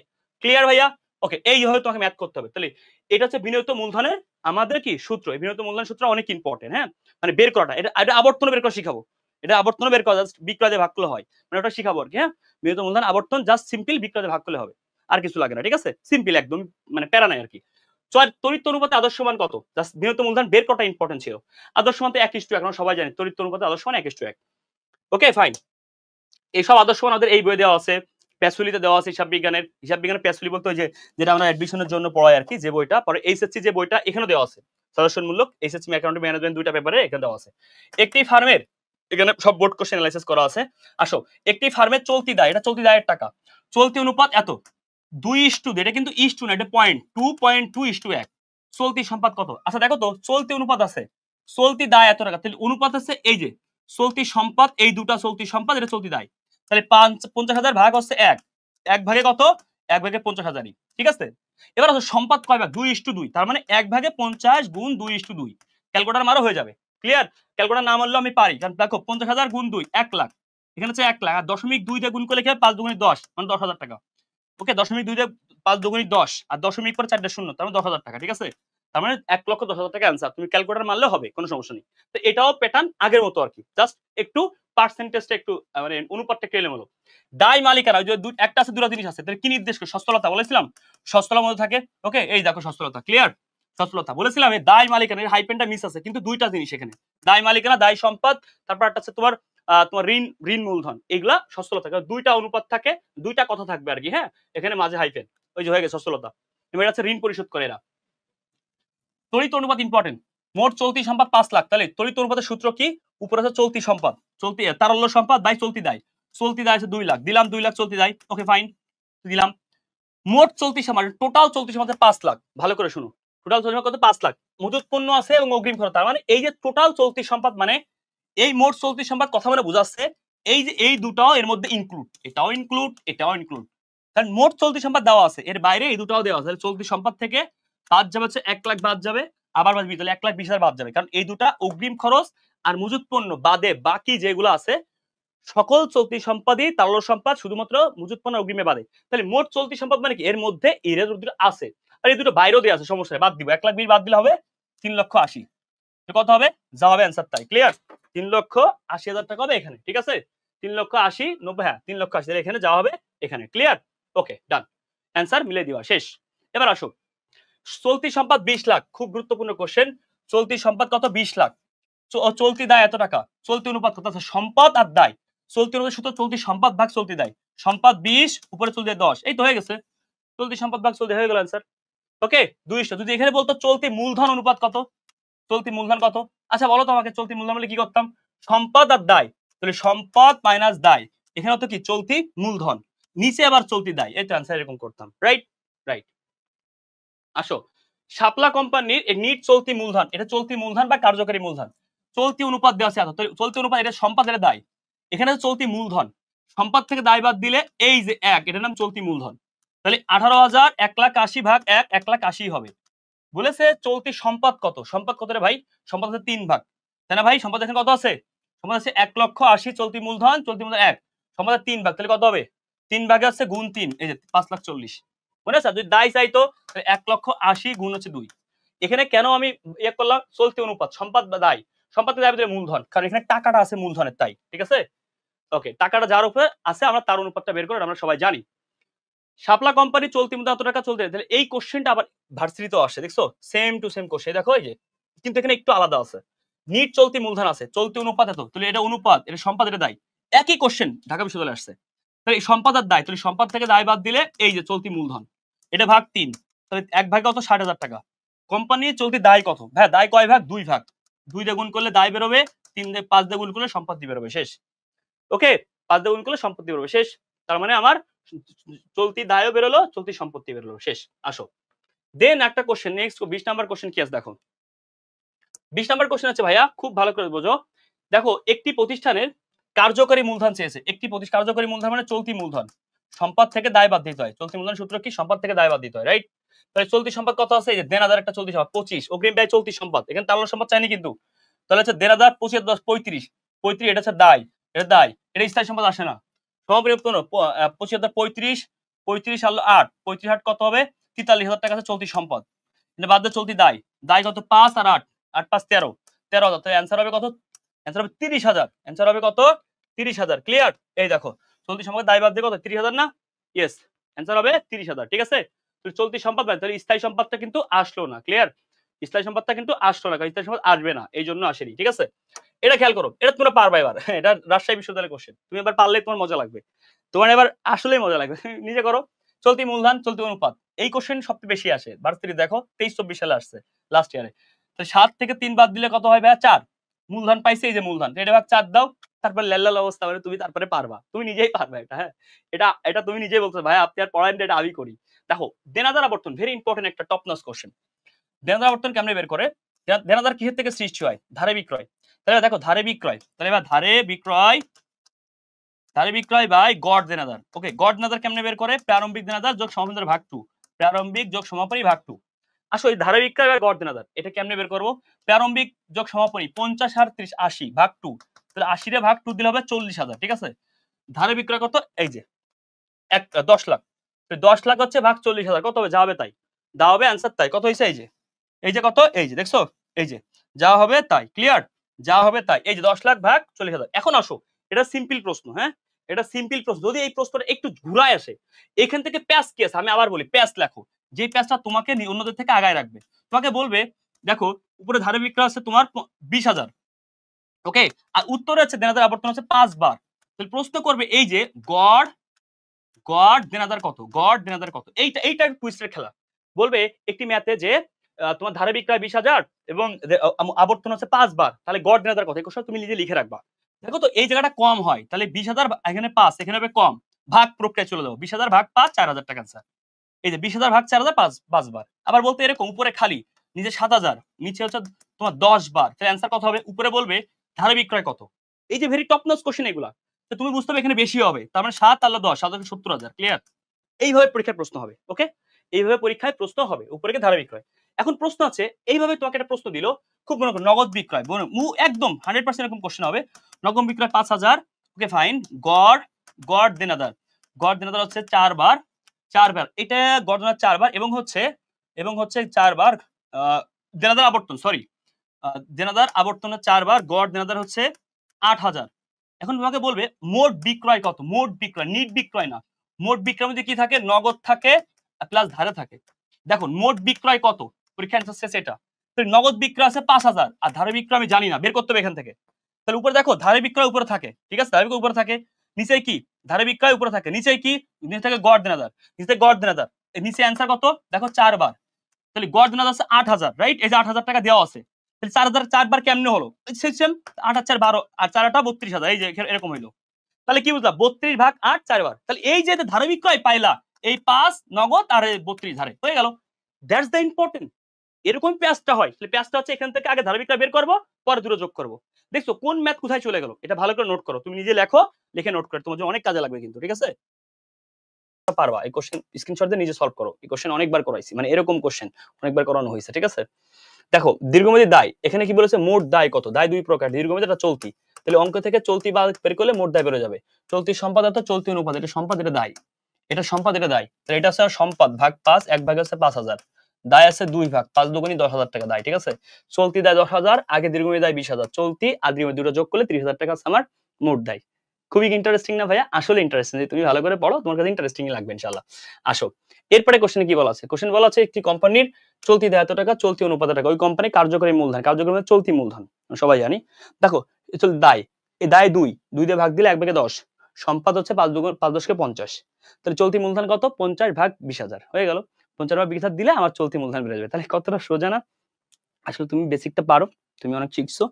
ক্লিয়ার ভাইয়া, ওকে এইভাবে তোমাকে ম্যাথ করতে হবে। তাহলে এটা হচ্ছে বিনিয়োজিত মূলধনের আমাদের কি সূত্র, এই বিনিয়োজিত মূলধন সূত্র অনেক ইম্পর্টেন্ট, হ্যাঁ, মানে বের করাটা, এটা আবর্তন বের করা শিখাবো, এটা আবর্তন বের করা জাস্ট বিক্রয় দিয়ে ভাগ করলে হয়, মানে ওটা শিখাবো আর কি, হ্যাঁ, বিনিয়োজিত মূলধন আবর্তন জাস্ট সিম্পল বিক্রয় দিয়ে ভাগ করলে হবে, আর কিছু লাগে না, ঠিক আছে, সিম্পল একদম, মানে প্যারা নাই আর কি। তড়িৎ অনুপাতে আদর্শ মান কত, জাস্ট বিনিয়োজিত মূলধন বের করাটা ইম্পর্টেন্ট ছিল। আদর্শ মান তো 1:1, এখন সবাই জানে তড়িৎ অনুপাতে আদর্শ মান 1:1। ওকে ফাইন, এইসব আদর্শ মান আমাদের এই বইয়ে দেওয়া আছে, প্যাসুলিতে দেওয়া আছে, হিসাব বিজ্ঞানের প্যাসুলি বলতে ওই যে যেটা আমরা অ্যাডমিশনের জন্য পড়াই আর কি, যে বইটা পরে এইচএসসি যে বইটা এখানে দেওয়া আছে, সাজেশনমূলক এইচএসসি অ্যাকাউন্টিং ম্যানেজমেন্ট দুইটা পেপারে এখানে দেওয়া আছে। একটি ফার্মের, এখানে সব বোর্ড কোশ্চেন অ্যানালাইসিস করা আছে। আসো, একটি ফার্মের চলতি দায়, এটা চলতি দায়ের টাকা, চলতি অনুপাত এত, 2:2, এটা কিন্তু ইস্টু না, এটা 2.2:1, চলতি সম্পদ কত, আচ্ছা দেখো তো চলতি অনুপাত আছে, চলতি দায় এত টাকা, তাহলে অনুপাত আছে এই যে চলতি সম্পদ, এই দুটা চলতি সম্পদ, এটা চলতি দায়, তাহলে 50,000 ভাগ হচ্ছে 1 ভাগে কত, 1 ভাগে 50,000ই, ঠিক আছে। এবার আসো সম্পদ কয় ভাগ, 2:2, তার মানে 1 ভাগে 50 গুণ 2:2, ক্যালকুলেটর মারো হয়ে যাবে, ক্লিয়ার, ক্যালকুলেটর না মারলেও আমি পারি, কারণ দেখো 50,000 গুণ 2 1 লাখ, এখানে হচ্ছে 1 লাখ, আর 0.2 দিয়ে গুণ করলে কি হয় 5 দুগুণে 10 মানে 10,000 টাকা। ওকে 0.2 দিয়ে 5 দুগুণে 10 আর দশমিক পরে 4টা শূন্য, তার মানে 10,000 টাকা, ঠিক আছে। তার মানে 1,10,000 টাকা অ্যান্সার। তুমি ক্যালকুলেটর মারলে হবে, কোনো সমস্যা নেই। তো এটাও প্যাটার্ন আগের মতো আর কি, জাস্ট একটু পার্সেন্টেজটা একটু মানে অনুপাতটা একটু এলোমেলো। দায় মালিকানা ওই যে একটা আছে, দুটো জিনিস আছে, তাহলে কি নির্দেশ করে? সচ্ছলতা বলেছিলাম, সচ্ছলতার মধ্যে থাকে। ওকে এই দেখো সচ্ছলতা, ক্লিয়ার। সচ্ছলতা বলেছিলাম, এই দায় মালিকানা এর হাইপেনটা মিস আছে, কিন্তু দুইটা জিনিস এখানে, দায় মালিকানা, দায় সম্পদ, তারপর একটা আছে তোমার তোমার ঋণ, ঋণ মূলধন, এগুলা সচ্ছলতা। দুইটা অনুপাত থাকে, দুইটা কথা থাকবে আর কি, হ্যাঁ। এখানে মাঝে হাইফেন, ওই যে হয়ে গেছে সচ্ছলতা। এবার আছে ঋণ পরিশোধ করে এরা। তড়িৎ অনুপাত ইম্পর্টেন্ট। মোট চলতি সম্পদ 5 লাখ, তাহলে তড়িৎ অনুপাতের সূত্র কি? উপরে আছে চলতি সম্পদ, চলতি তারল্য সম্পদ বাই চলতি দায়। চলতি দায় আছে 2 লাখ, দিলাম 2 লাখ চলতি দায়, ওকে ফাইন দিলাম। মোট চলতি সম্পদ, টোটাল চলতি সম্পদ 5 লাখ, ভালো করে শুনো, টোটাল চলতি সম্পদ কত? 5 লাখ। মজুত পণ্য আছে এবং অগ্রিম খরচ, তার মানে এই যে টোটাল চলতি সম্পদ মানে এই মোট চলতি সম্পদ কথা মানে বোঝাচ্ছে এই যে এই দুটাও এর মধ্যে ইনক্লুড, এটাও ইনক্লুড, এটাও ইনক্লুড। কারণ মোট চলতি সম্পদ দেওয়া আছে, এর বাইরে এই দুটাও দেওয়া আছে, তাহলে চলতি সম্পদ থেকে বাদ যাবে হচ্ছে 1 লাখ বাদ যাবে, আবার বাদ দিবে, তাহলে 1,20,000 বাদ যাবে, কারণ এই দুটা অগ্রিম খরচ আর মজুত পণ্য বাদে বাকি যেগুলো আছে সকল চলতি সম্পদই তারল্য সম্পদ, শুধুমাত্র মজুত পণ্য অগ্রিমে বাদে। তাহলে মোট চলতি সম্পদ মানে কি? এর মধ্যে এই দুটো আছে, আর এই দুটো বাইরেও দিয়ে আছে, সমস্যা বাদ দিব। 1,20,000 বাদ দিলে হবে 3,80,000। কত হবে? যা হবে অ্যান্সার তাই, ক্লিয়ার। 3,80,000 টাকা হবে এখানে, ঠিক আছে। 3,80,000 90, হ্যাঁ 3,80,000 এখানে যাওয়া হবে এখানে, ক্লিয়ার। ওকে ডান, অ্যান্সার মিলে দেওয়া শেষ। এবার আসো, চলতি সম্পদ 20 লাখ, খুব গুরুত্বপূর্ণ কোশ্চেন। চলতি সম্পদ কত? 20 লাখ। চলতি দায় এত টাকা, চলতি অনুপাত কত আছে? সম্পদ আর দায়। চলতি অনুপাত সূত্র চলতি সম্পদ ভাগ চলতি দায়। সম্পদ 20, উপরে চলতি দায় 10, এই তো হয়ে গেছে। চলতি সম্পদ ভাগ চলতি হয়ে গেল অ্যান্সার। ওকে 200। যদি এখানে বলতো চলতি মূলধন অনুপাত কত? চলতি মূলধন কত? আচ্ছা বলো তো আমাকে, চলতি মূলধন বলে কি করতাম? সম্পদ আর দায়, তাহলে সম্পদ মাইনাস দায়, এখানে তো কি চলতি মূলধন, নিচে আবার চলতি দায়, এই তো অ্যান্সার এরকম করতাম, রাইট রাইট। আসো, শাপলা কোম্পানির নিট চলতি মূলধন, এটা চলতি মূলধন বা কার্যকরী মূলধন। চলতি অনুপাত দেওয়া আছে এত, চলতি অনুপাত এটা সম্পদ, এটা দায়, এখানে চলতি মূলধন, সম্পদ থেকে দায় বাদ দিলে এই যে 1, এটার নাম চলতি মূলধন। তাহলে 18,000 1,80,000 ভাগ 1, 1,80,000 হবে। বলেছে চলতি সম্পদ কত? সম্পদ কত রে ভাই? সম্পদ আছে 3 ভাগ, তাই না ভাই? সম্পদ এখানে কত আছে? সম্পদ আছে 1,80,000 চলতি মূলধন, চলতি মূলধন 1, সম্পদ 3 ভাগ, তাহলে কত হবে? 3 ভাগে আছে গুণ 3, এই যে 5,40,000। মনে আছে? যদি দায় চাইতো তাহলে 1,80,000 গুণ হচ্ছে 2। এখানে কেন আমি ইয়ে করলাম? চলতি অনুপাত, সম্পদ বা দায়, সম্পদ দায় মূলধন, কারণ এখানে টাকাটা আছে মূলধনের, তাই, ঠিক আছে। ওকে, টাকাটা যার উপরে আছে আমরা তার অনুপাতটা বের করে আমরা সবাই জানি। শাপলা কোম্পানি চলতি মূলধন এত টাকা চলতে, তাহলে এই কোশ্চেনটা আবার ভার্সিটিতেও আসে, দেখছো? সেম টু সেম কোশ্চেন, দেখো এই যে, কিন্তু এখানে একটু আলাদা আছে। নিট চলতি মূলধন আছে, চলতি অনুপাত এত, তাহলে এটা অনুপাত, এটা সম্পদ, এটা দায়, একই কোশ্চেন ঢাকা বিশ্ববিদ্যালয়ে আসছে। তাহলে এই সম্পদ আর দায়, তাহলে সম্পদ থেকে দায় বাদ দিলে এই যে চলতি মূলধন, এটা ভাগ 3, তাহলে 1 ভাগে কত? 60,000 টাকা। কোম্পানির চলতি দায় কত? হ্যাঁ দায় কয় ভাগ? 2 ভাগ, 2 দিয়ে গুণ করলে দায় বেরোবে, 3 দিয়ে 5 দিয়ে গুণ করলে সম্পত্তি বেরোবে, শেষ। ওকে 5 দিয়ে গুণ করলে সম্পত্তি বেরোবে, শেষ। তার মানে আমার চলতি দায়ও বেরোলো, চলতি সম্পত্তি বেরোলো, শেষ। আসো দেন একটা কোশ্চেন, নেক্সট 20 নাম্বার কোশ্চেন কি আছে দেখো। 20 নাম্বার কোশ্চেন আছে ভাইয়া, খুব ভালো করে বোঝো। দেখো একটি প্রতিষ্ঠানের কার্যকরী মূলধন চেয়েছে, একটি কার্যকরী মূলধন মানে চলতি মূলধন, সম্পদ থেকে দায় বাদ দিতে হয়। চলতি মূলধন সূত্র কি? সম্পদ থেকে দায় বাদ দিতে হয়, রাইট। তাহলে চলতি সম্পদ কত আছে? এই যে 1,500 একটা চলতি সম্পদ 25, অগ্রিম ব্যয় চলতি সম্পদ, এখানে তারল্য সম্পদ চাইনি কিন্তু। তাহলে হচ্ছে 1,500 25 10 35, 35 এটা হচ্ছে দায়, এটা দায়, এটা স্থায়ী সম্পদ আসে না। সমাপরিবর্তন 25 35, 35 আর 8, 35 8 কত হবে? 43,000 টাকা আছে চলতি সম্পদ, এটা বাদ দিয়ে চলতি দায়, দায় কত? 5 আর 8, 8 5 13, 13,000, তাহলে অ্যান্সার হবে কত? অ্যান্সার হবে 30,000, অ্যান্সার হবে কত? 30,000, ক্লিয়ার। এই দেখো চলতি সম্পদ দায় বাদ দিয়ে কত? 30,000 না? ইয়েস, অ্যান্সার হবে 30,000, ঠিক আছে। তো চলতি সম্পদ বাদ, তাহলে স্থায়ী সম্পদটা কিন্তু আসলো না, ক্লিয়ার। স্থায়ী সম্পদটা কিন্তু আসলো না, কারণ স্থায়ী সম্পদ আসবে না, এই জন্য আসেনি, ঠিক আছে। এটা খেয়াল করো, এটা তোমরা পারবা এবার, এটা রাজশাহী বিশ্ববিদ্যালয়ের কোশ্চেন, তুমি এবার পারলে তোমার মজা লাগবে, তোমার এবার আসলেই মজা লাগবে, নিজে করো। চলতি মূলধন, চলতি অনুপাত, এই কোশ্চেন সবচেয়ে বেশি আসে ভার্সিটি, দেখো 23-24 সালে আসছে লাস্ট ইয়ারে। তো 7 থেকে 3 বাদ দিলে কত হয় ভাইয়া? 4। মূলধন পাইছে, এই যে মূলধন, এটা ভাগ 4 দাও, তারপর লেল্লাল অবস্থা, মানে তুমি তারপরে পারবা, তুমি নিজেই পারবা এটা, হ্যাঁ। এটা এটা তুমি নিজেই বলছো ভাই আপনি আর পড়াইন, এটা আমি করি। দেখো দেনাদার আবর্তন, ভেরি ইম্পর্টেন্ট একটা টপ নচ কোশ্চেন। দেনাদার আবর্তন কেমনে বের করে? দেনাদার কিসের থেকে সৃষ্টি হয়? ধারে বিক্রয়। তাহলে দেখো ধারে বিক্রয়, তাহলে এবার ধারে বিক্রয় বাই গড় দেনাদার। ওকে গড় দেনাদার কেমনে বের করে? প্রারম্ভিক দেনাদার যোগ সমাপনী ভাগ 2, প্রারম্ভিক যোগ সমাপনী ভাগ 2। আসো এই ধারে বিক্রয় বাই গড় দেনাদার এটা কেমনে বের করব? প্রারম্ভিক যোগ সমাপনী 50 আর 30 80 ভাগ 2, তাহলে 80 রে ভাগ 2 দিলে হবে 40,000, ঠিক আছে। ধারে বিক্রয় কত, এই যে 10 লাখ, 10 লাখ হচ্ছে ভাগ 40,000 কত হবে, যা হবে তাই, যা হবে অ্যান্সার তাই। কত হয়েছে, এই যে কত, এই যে দেখছো, এই যে যা হবে তাই, ক্লিয়ার, যা হবে তাই, এই যে 10 লাখ ভাগ 40,000। এখন আসো, এটা সিম্পল প্রশ্ন, হ্যাঁ এটা সিম্পল প্রশ্ন। যদি এই প্রশ্নটা একটু ঘুরায় আসে, এখান থেকে প্যাচ কি আছে, আমি আবার বলি প্যাচ লেখো, যে প্যাচটা তোমাকে অন্যদের থেকে আগায় রাখবে। তোমাকে বলবে দেখো উপরে ধারে বিক্রয় আছে তোমার 20,000, ওকে, আর উত্তরে আছে দেনাদার আবর্তন আছে 5 বার। তাহলে প্রশ্ন করবে এই যে গড় গড় দেনাদার কত, গড় দেনাদার কত, এইটা কুইজের খেলা। বলবে একটি ম্যাথে যে তোমার ধারে বিক্রয় 20,000 এবং আবর্তন হচ্ছে 5 বার, তাহলে গড় দেনাদার কত, এই কোশ্চেন তুমি নিজে লিখে রাখবা। দেখো তো এই জায়গাটা কম হয়, তাহলে 20,000 এখানে 5, এখানে হবে কম, ভাগ প্রক্রিয়া চলে যাও, 20,000 ভাগ 5 4,000 টাকা আনসার। এই যে 20,000 ভাগ 4,000 5 বার। আবার বলতে এরকম উপরে খালি, নিচে 7,000, নিচে হচ্ছে তোমার 10 বার, তাহলে অ্যান্সার কত হবে, উপরে বলবে ধারে বিক্রয় কত। এই যে ভেরি টপ নচ কোশ্চেন এগুলা, তো তুমি বুঝতে হবে এখানে বেশি হবে, তার মানে 7 আর 10, 7 70,000, ক্লিয়ার। এইভাবে পরীক্ষায় প্রশ্ন হবে, ওকে, এইভাবে পরীক্ষায় প্রশ্ন হবে, উপরে গিয়ে ধারে বিক্রয়। এখন প্রশ্ন আছে এইভাবে তোমাকে একটা প্রশ্ন দিল, খুব মনে করো নগদ বিক্রয়, একদম 100% এরকম কোশ্চেন হবে। নগদ বিক্রয় 5,000, ওকে ফাইন, গড় গড় দেনাদার, গড় দেনাদার হচ্ছে 4 বার, 4 বার, এটা গড় দেনাদার 4 বার, এবং হচ্ছে 4 বার দেনাদার আবর্তন, সরি দেনাদার আবর্তনের 4 বার, গড় দেনাদার হচ্ছে 8,000। এখন তোমাকে বলবে মোট বিক্রয় কত, মোট বিক্রয়, নিট বিক্রয় না, মোট বিক্রয় মধ্যে কি থাকে, নগদ থাকে প্লাস ধারে থাকে। দেখো মোট বিক্রয় কত, পরীক্ষা অ্যান্সার শেষ এটা। নগদ বিক্রয় আছে 5,000 আর ধারে বিক্রয় আমি জানি না, বের করতে হবে এখান থেকে। তাহলে উপরে দেখো ধারে বিক্রয় উপরে থাকে, ঠিক আছে, ধারে বিক্রয় উপরে থাকে, নিচে কি ধারে বিক্রয় উপরে থাকে, নিচে কি, নিচে থাকে গড় দেনাদার, নিচে গড় দেনাদার, নিচে অ্যান্সার কত দেখো 4 বার, তাহলে গড় দেনাদার আছে 8,000, রাইট, এই যে 8,000 টাকা দেওয়া আছে, তাহলে 4,000 4 বার কেমনে হলো, সেম 8 আর 4 12 আর 4 8 32,000, এই যে এরকম হইলো। তাহলে কি বুঝলা, 32 ভাগ 8 4 বার, তাহলে এই যে ধারে বিক্রয় পাইলা, এই 5 নগদ আর 32 ধারে হয়ে গেল। দ্যাটস দ্য ইম্পর্টেন্ট, এরকম প্যাচটা হয়। তাহলে প্যাচটা হচ্ছে এখান থেকে আগে ধারে বিক্রয় বের করবো, পরে দুটো যোগ করবো। দেখছো কোন ম্যাথ কোথায় চলে গেল, এটা ভালো করে নোট করো, তুমি নিজে লেখো, লিখে নোট করো, তোমার জন্য অনেক কাজে লাগবে কিন্তু, ঠিক আছে। পারবা এই কোশ্চেন স্ক্রিনশট দিয়ে নিজে সলভ করো, এই কোশ্চেন অনেকবার করাইছি, মানে এরকম কোশ্চেন অনেকবার করানো হয়েছে, ঠিক আছে। দেখো দীর্ঘমেয়াদী দায়, এখানে কি বলেছে, মোট দায় কত, দায় দুই প্রকার, দীর্ঘমেয়াদী এটা চলতি, তাহলে অঙ্ক থেকে চলতি বা বের করলে মোট দায় বেরো যাবে। চলতি সম্পদ অর্থাৎ চলতি অনুপাত, এটা সম্পদ এটা দায়, এটা সম্পদ এটা দায়, তাহলে এটা আছে সম্পদ ভাগ 5, এক ভাগ আছে 5,000, দায় আছে 2 ভাগ, 5 দুগুণী 10,000 টাকা দায়, ঠিক আছে। চলতি দায় 10,000, আগে দীর্ঘমেয়াদী দায় 20,000, চলতি আর দীর্ঘমেয়াদী দুটো যোগ করলে 30,000 টাকা আছে আমার মোট দায়। খুবই ইন্টারেস্টিং না ভাইয়া, আসলে ইন্টারেস্টিং, তুমি ভালো করে পড়ো, তোমার কাছে ইন্টারেস্টিং লাগবে ইনশাআল্লাহ। আসো এরপরে কোশ্চেনে কি বলা আছে, কোশ্চেন বলা আছে একটি কোম্পানির চলতি দায় এত টাকা, চলতি অনুপাত টাকা, ওই কোম্পানি কার্যকরী মূলধন, কার্যকরী মানে চলতি মূলধন সবাই জানি। দেখো দায়, এই দায় 2 দিয়ে ভাগ দিলে 1 ভাগে 10, সম্পদ হচ্ছে 5 দুগুণ 5 10 কে 50, তাহলে চলতি মূলধন কত, 50 ভাগ 20,000 হয়ে গেল, 50 ভাগ 20,000 দিলে আমার চলতি মূলধন বেড়ে যাবে। তাহলে কতটা সোজা না, আসলে তুমি বেসিকটা পারো, তুমি অনেক শিখছো,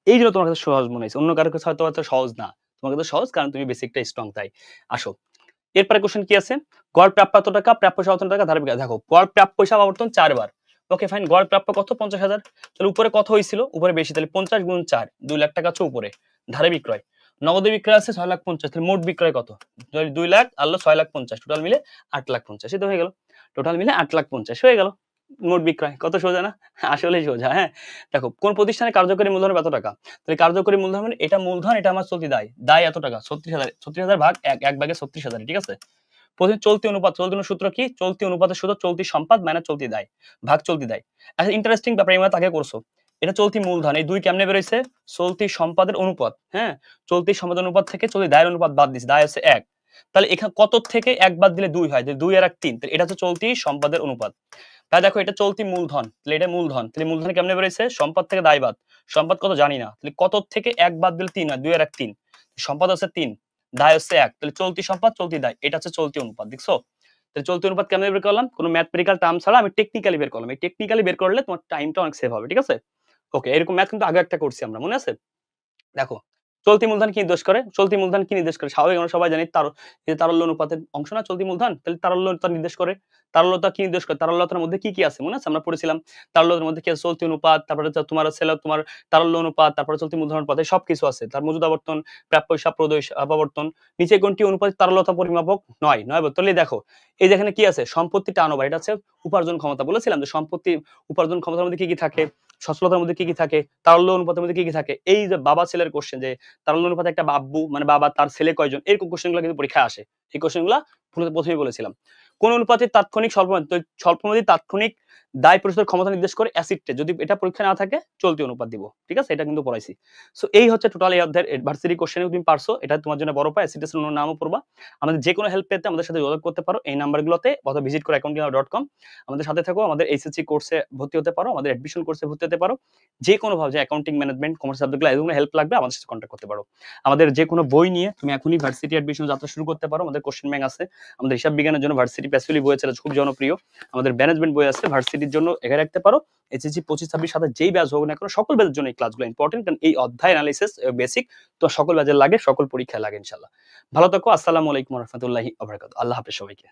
এই জন্য তোমার কাছে সহজ মনে হয়েছে, অন্য কারোর কাছে হয়তো অত সহজ না, তোমার কাছে সহজ কারণ তুমি বেসিকটা স্ট্রং তাই। আসো এরপরে কোশ্চেন কি আছে, গড় প্রাপ্য কত টাকা, প্রাপ্য পয়সা কত টাকা, ধারে বিক্রয়। দেখো গড় প্রাপ্য পয়সা আবর্তন 4 বার, ওকে ফাইন, গড় প্রাপ্য কত 50,000, তাহলে উপরে কত হয়েছিল, উপরে বেশি, তাহলে 50 গুণ 4 2 লাখ টাকা আছে উপরে, ধারে বিক্রয়, নগদে বিক্রয় আছে 6,50,000, তাহলে মোট বিক্রয় কত, 2 লাখ আর 6,50,000, টোটাল মিলে 8,50,000, এই তো হয়ে গেল, টোটাল মিলে 8,50,000 হয়ে গেল মোট বিক্রয়। কত সোজা না, আসলেই সোজা। হ্যাঁ দেখো কোন প্রতিষ্ঠানে কার্যকরী মূলধন কত টাকা, তাহলে কার্যকরী মূলধন মানে এটা মূলধন, এটা আমার চলতি দায়, দায় এত টাকা 36,000, 36,000 ভাগ 1 ভাগে 36,000, ঠিক আছে। প্রথমে চলতি অনুপাত, চলতি অনুপাতের সূত্র কি, চলতি অনুপাতের সূত্র চলতি সম্পদ মাইনাস চলতি দায় ভাগ চলতি দায়। আচ্ছা ইন্টারেস্টিং ব্যাপার, এই আগে করছো, এটা চলতি মূলধন, এই দুই কেমনে বেরোইছে, চলতি সম্পদের অনুপাত, হ্যাঁ চলতি সম্পদের অনুপাত থেকে চলতি দায়ের অনুপাত বাদ দিছে, দায় আছে 1, তাহলে এখানে কত থেকে 1 বাদ দিলে 2 হয়, 2 আর 1 3, তাহলে এটা হচ্ছে চলতি সম্পদের অনুপাত। তাহলে দেখো এটা চলতি মূলধন, তাহলে এটা মূলধন, তাহলে মূলধন কেমনে বেরোইছে, সম্পদ থেকে দায় বাদ, সম্পদ কত জানি না, তাহলে কত থেকে 1 বাদ দিলে 3 হয়, 2 আর 1 3, সম্পদ আছে 3, দায় হচ্ছে 1, তাহলে চলতি সম্পদ চলতি দায়, এটা হচ্ছে চলতি অনুপাত, দেখছো। তাহলে চলতি অনুপাত কেমনে বের করলাম, কোনো ম্যাথমেটিক্যাল টার্ম ছাড়া আমি টেকনিক্যালি বের করলাম, এই টেকনিক্যালি বের করলে তোমার টাইমটা অনেক সেভ হবে, ঠিক আছে। ওকে এরকম ম্যাথ কিন্তু আগে একটা করছি আমরা, মনে আছে। দেখো চলতি মূলধন কি নির্দেশ করে, চলতি মূলধন কি নির্দেশ করে, স্বাভাবিক আমরা সবাই জানি তারল্য অনুপাতের অংশ না চলতি মূলধন, তাহলে তারল্যতা নির্দেশ করে, তারল্যতা কি নির্দেশ করে, তারল্যতার মধ্যে কি কি আছে মনে আছে, আমরা পড়েছিলাম তারল্যতার মধ্যে কি আছে, চলতি অনুপাত, তারপরে তোমার ছিল তোমার তারল্য অনুপাত, তারপরে চলতি মূলধন অনুপাত, সবকিছু আছে, তার মজুদ আবর্তন, প্রাপ্য হিসাব, প্রদেশ আবর্তন, নিচে কোনটি অনুপাত তারল্যতা পরিমাপক নয়, তাহলে দেখো এই যেখানে কি আছে, সম্পত্তি টার্নওভার, এটা আছে উপার্জন ক্ষমতা, বলেছিলাম যে সম্পত্তি উপার্জন ক্ষমতার মধ্যে কি কি থাকে, সচ্ছলতার মধ্যে কি কি থাকে, তারল্য অনুপাতের মধ্যে কি কি থাকে, এই যে বাবা ছেলের কোশ্চেন যে তারল্য অনুপাতে একটা আব্বু মানে বাবা তার ছেলে কয়জন, এরকম কোশ্চেনগুলো কিন্তু পরীক্ষায় আসে। এই কোশ্চেনগুলো প্রথমেই বলেছিলাম। কোন অনুপাতে তাৎক্ষণিক স্বল্পমেয়াদী তাৎক্ষণিক দায় পরিশোধের ক্ষমতা নির্দেশ করে অ্যাসিডটে, যদি এটা পরীক্ষা না থাকে চলতি অনুপাত দিব। ঠিক আছে, এটা কিন্তু পড়াইছি। সো এই হচ্ছে টোটাল এই অধ্যায়ের ভার্সিটি কোশ্চেন। তুমি পারছো, এটা তোমার জন্য বড় পায়। অ্যাসিড এর নামও পড়বা। আমাদের যে কোনো হেল্প পেতে আমাদের সাথে যোগাযোগ করতে পারো এই নাম্বারগুলোতে, অথবা ভিজিট করো accounting.com। আমাদের সাথে থাকো, আমাদের এইচএসসি কোর্সে ভর্তি হতে পারো, আমাদের অ্যাডমিশন কোর্সে ভর্তি হতে পারো। যে কোনো ভাবে যে অ্যাকাউন্টিং, ম্যানেজমেন্ট, কমার্স সাবজেক্টগুলো এগুলো হেল্প লাগবে আমাদের সাথে কন্টাক্ট করতে পারো। আমাদের যে কোনো বই নিয়ে তুমি এখনই ভার্সিটি অ্যাডমিশন যাত্রা শুরু করতে পারো। আমাদের কোশ্চেন ব্যাংক আছে, আমাদের হিসাব বিজ্ঞানের জন্য ভার্সিটি প্যাসিফিক বই আছে, খুব জনপ্রিয়। আমাদের ম্যানেজমেন্ট বই আছে, ভার্সিটির জন্য এগিয়ে রাখতে পারো। এইচএসসি 25-26 সাথে যেই ব্যাচ হোক না কেন সকল ব্যাচের জন্য এই ক্লাসগুলো ইম্পর্টেন্ট, কারণ এই অধ্যায় অ্যানালিসিস বেসিক তো সকল ব্যাচের লাগে, সকল পরীক্ষায় লাগে ইনশাআল্লাহ। ভালো থাকো। আসসালামু আলাইকুম ওয়া রাহমাতুল্লাহি ওয়া বারাকাতুহু। আল্লাহ হাফেজ সবাইকে।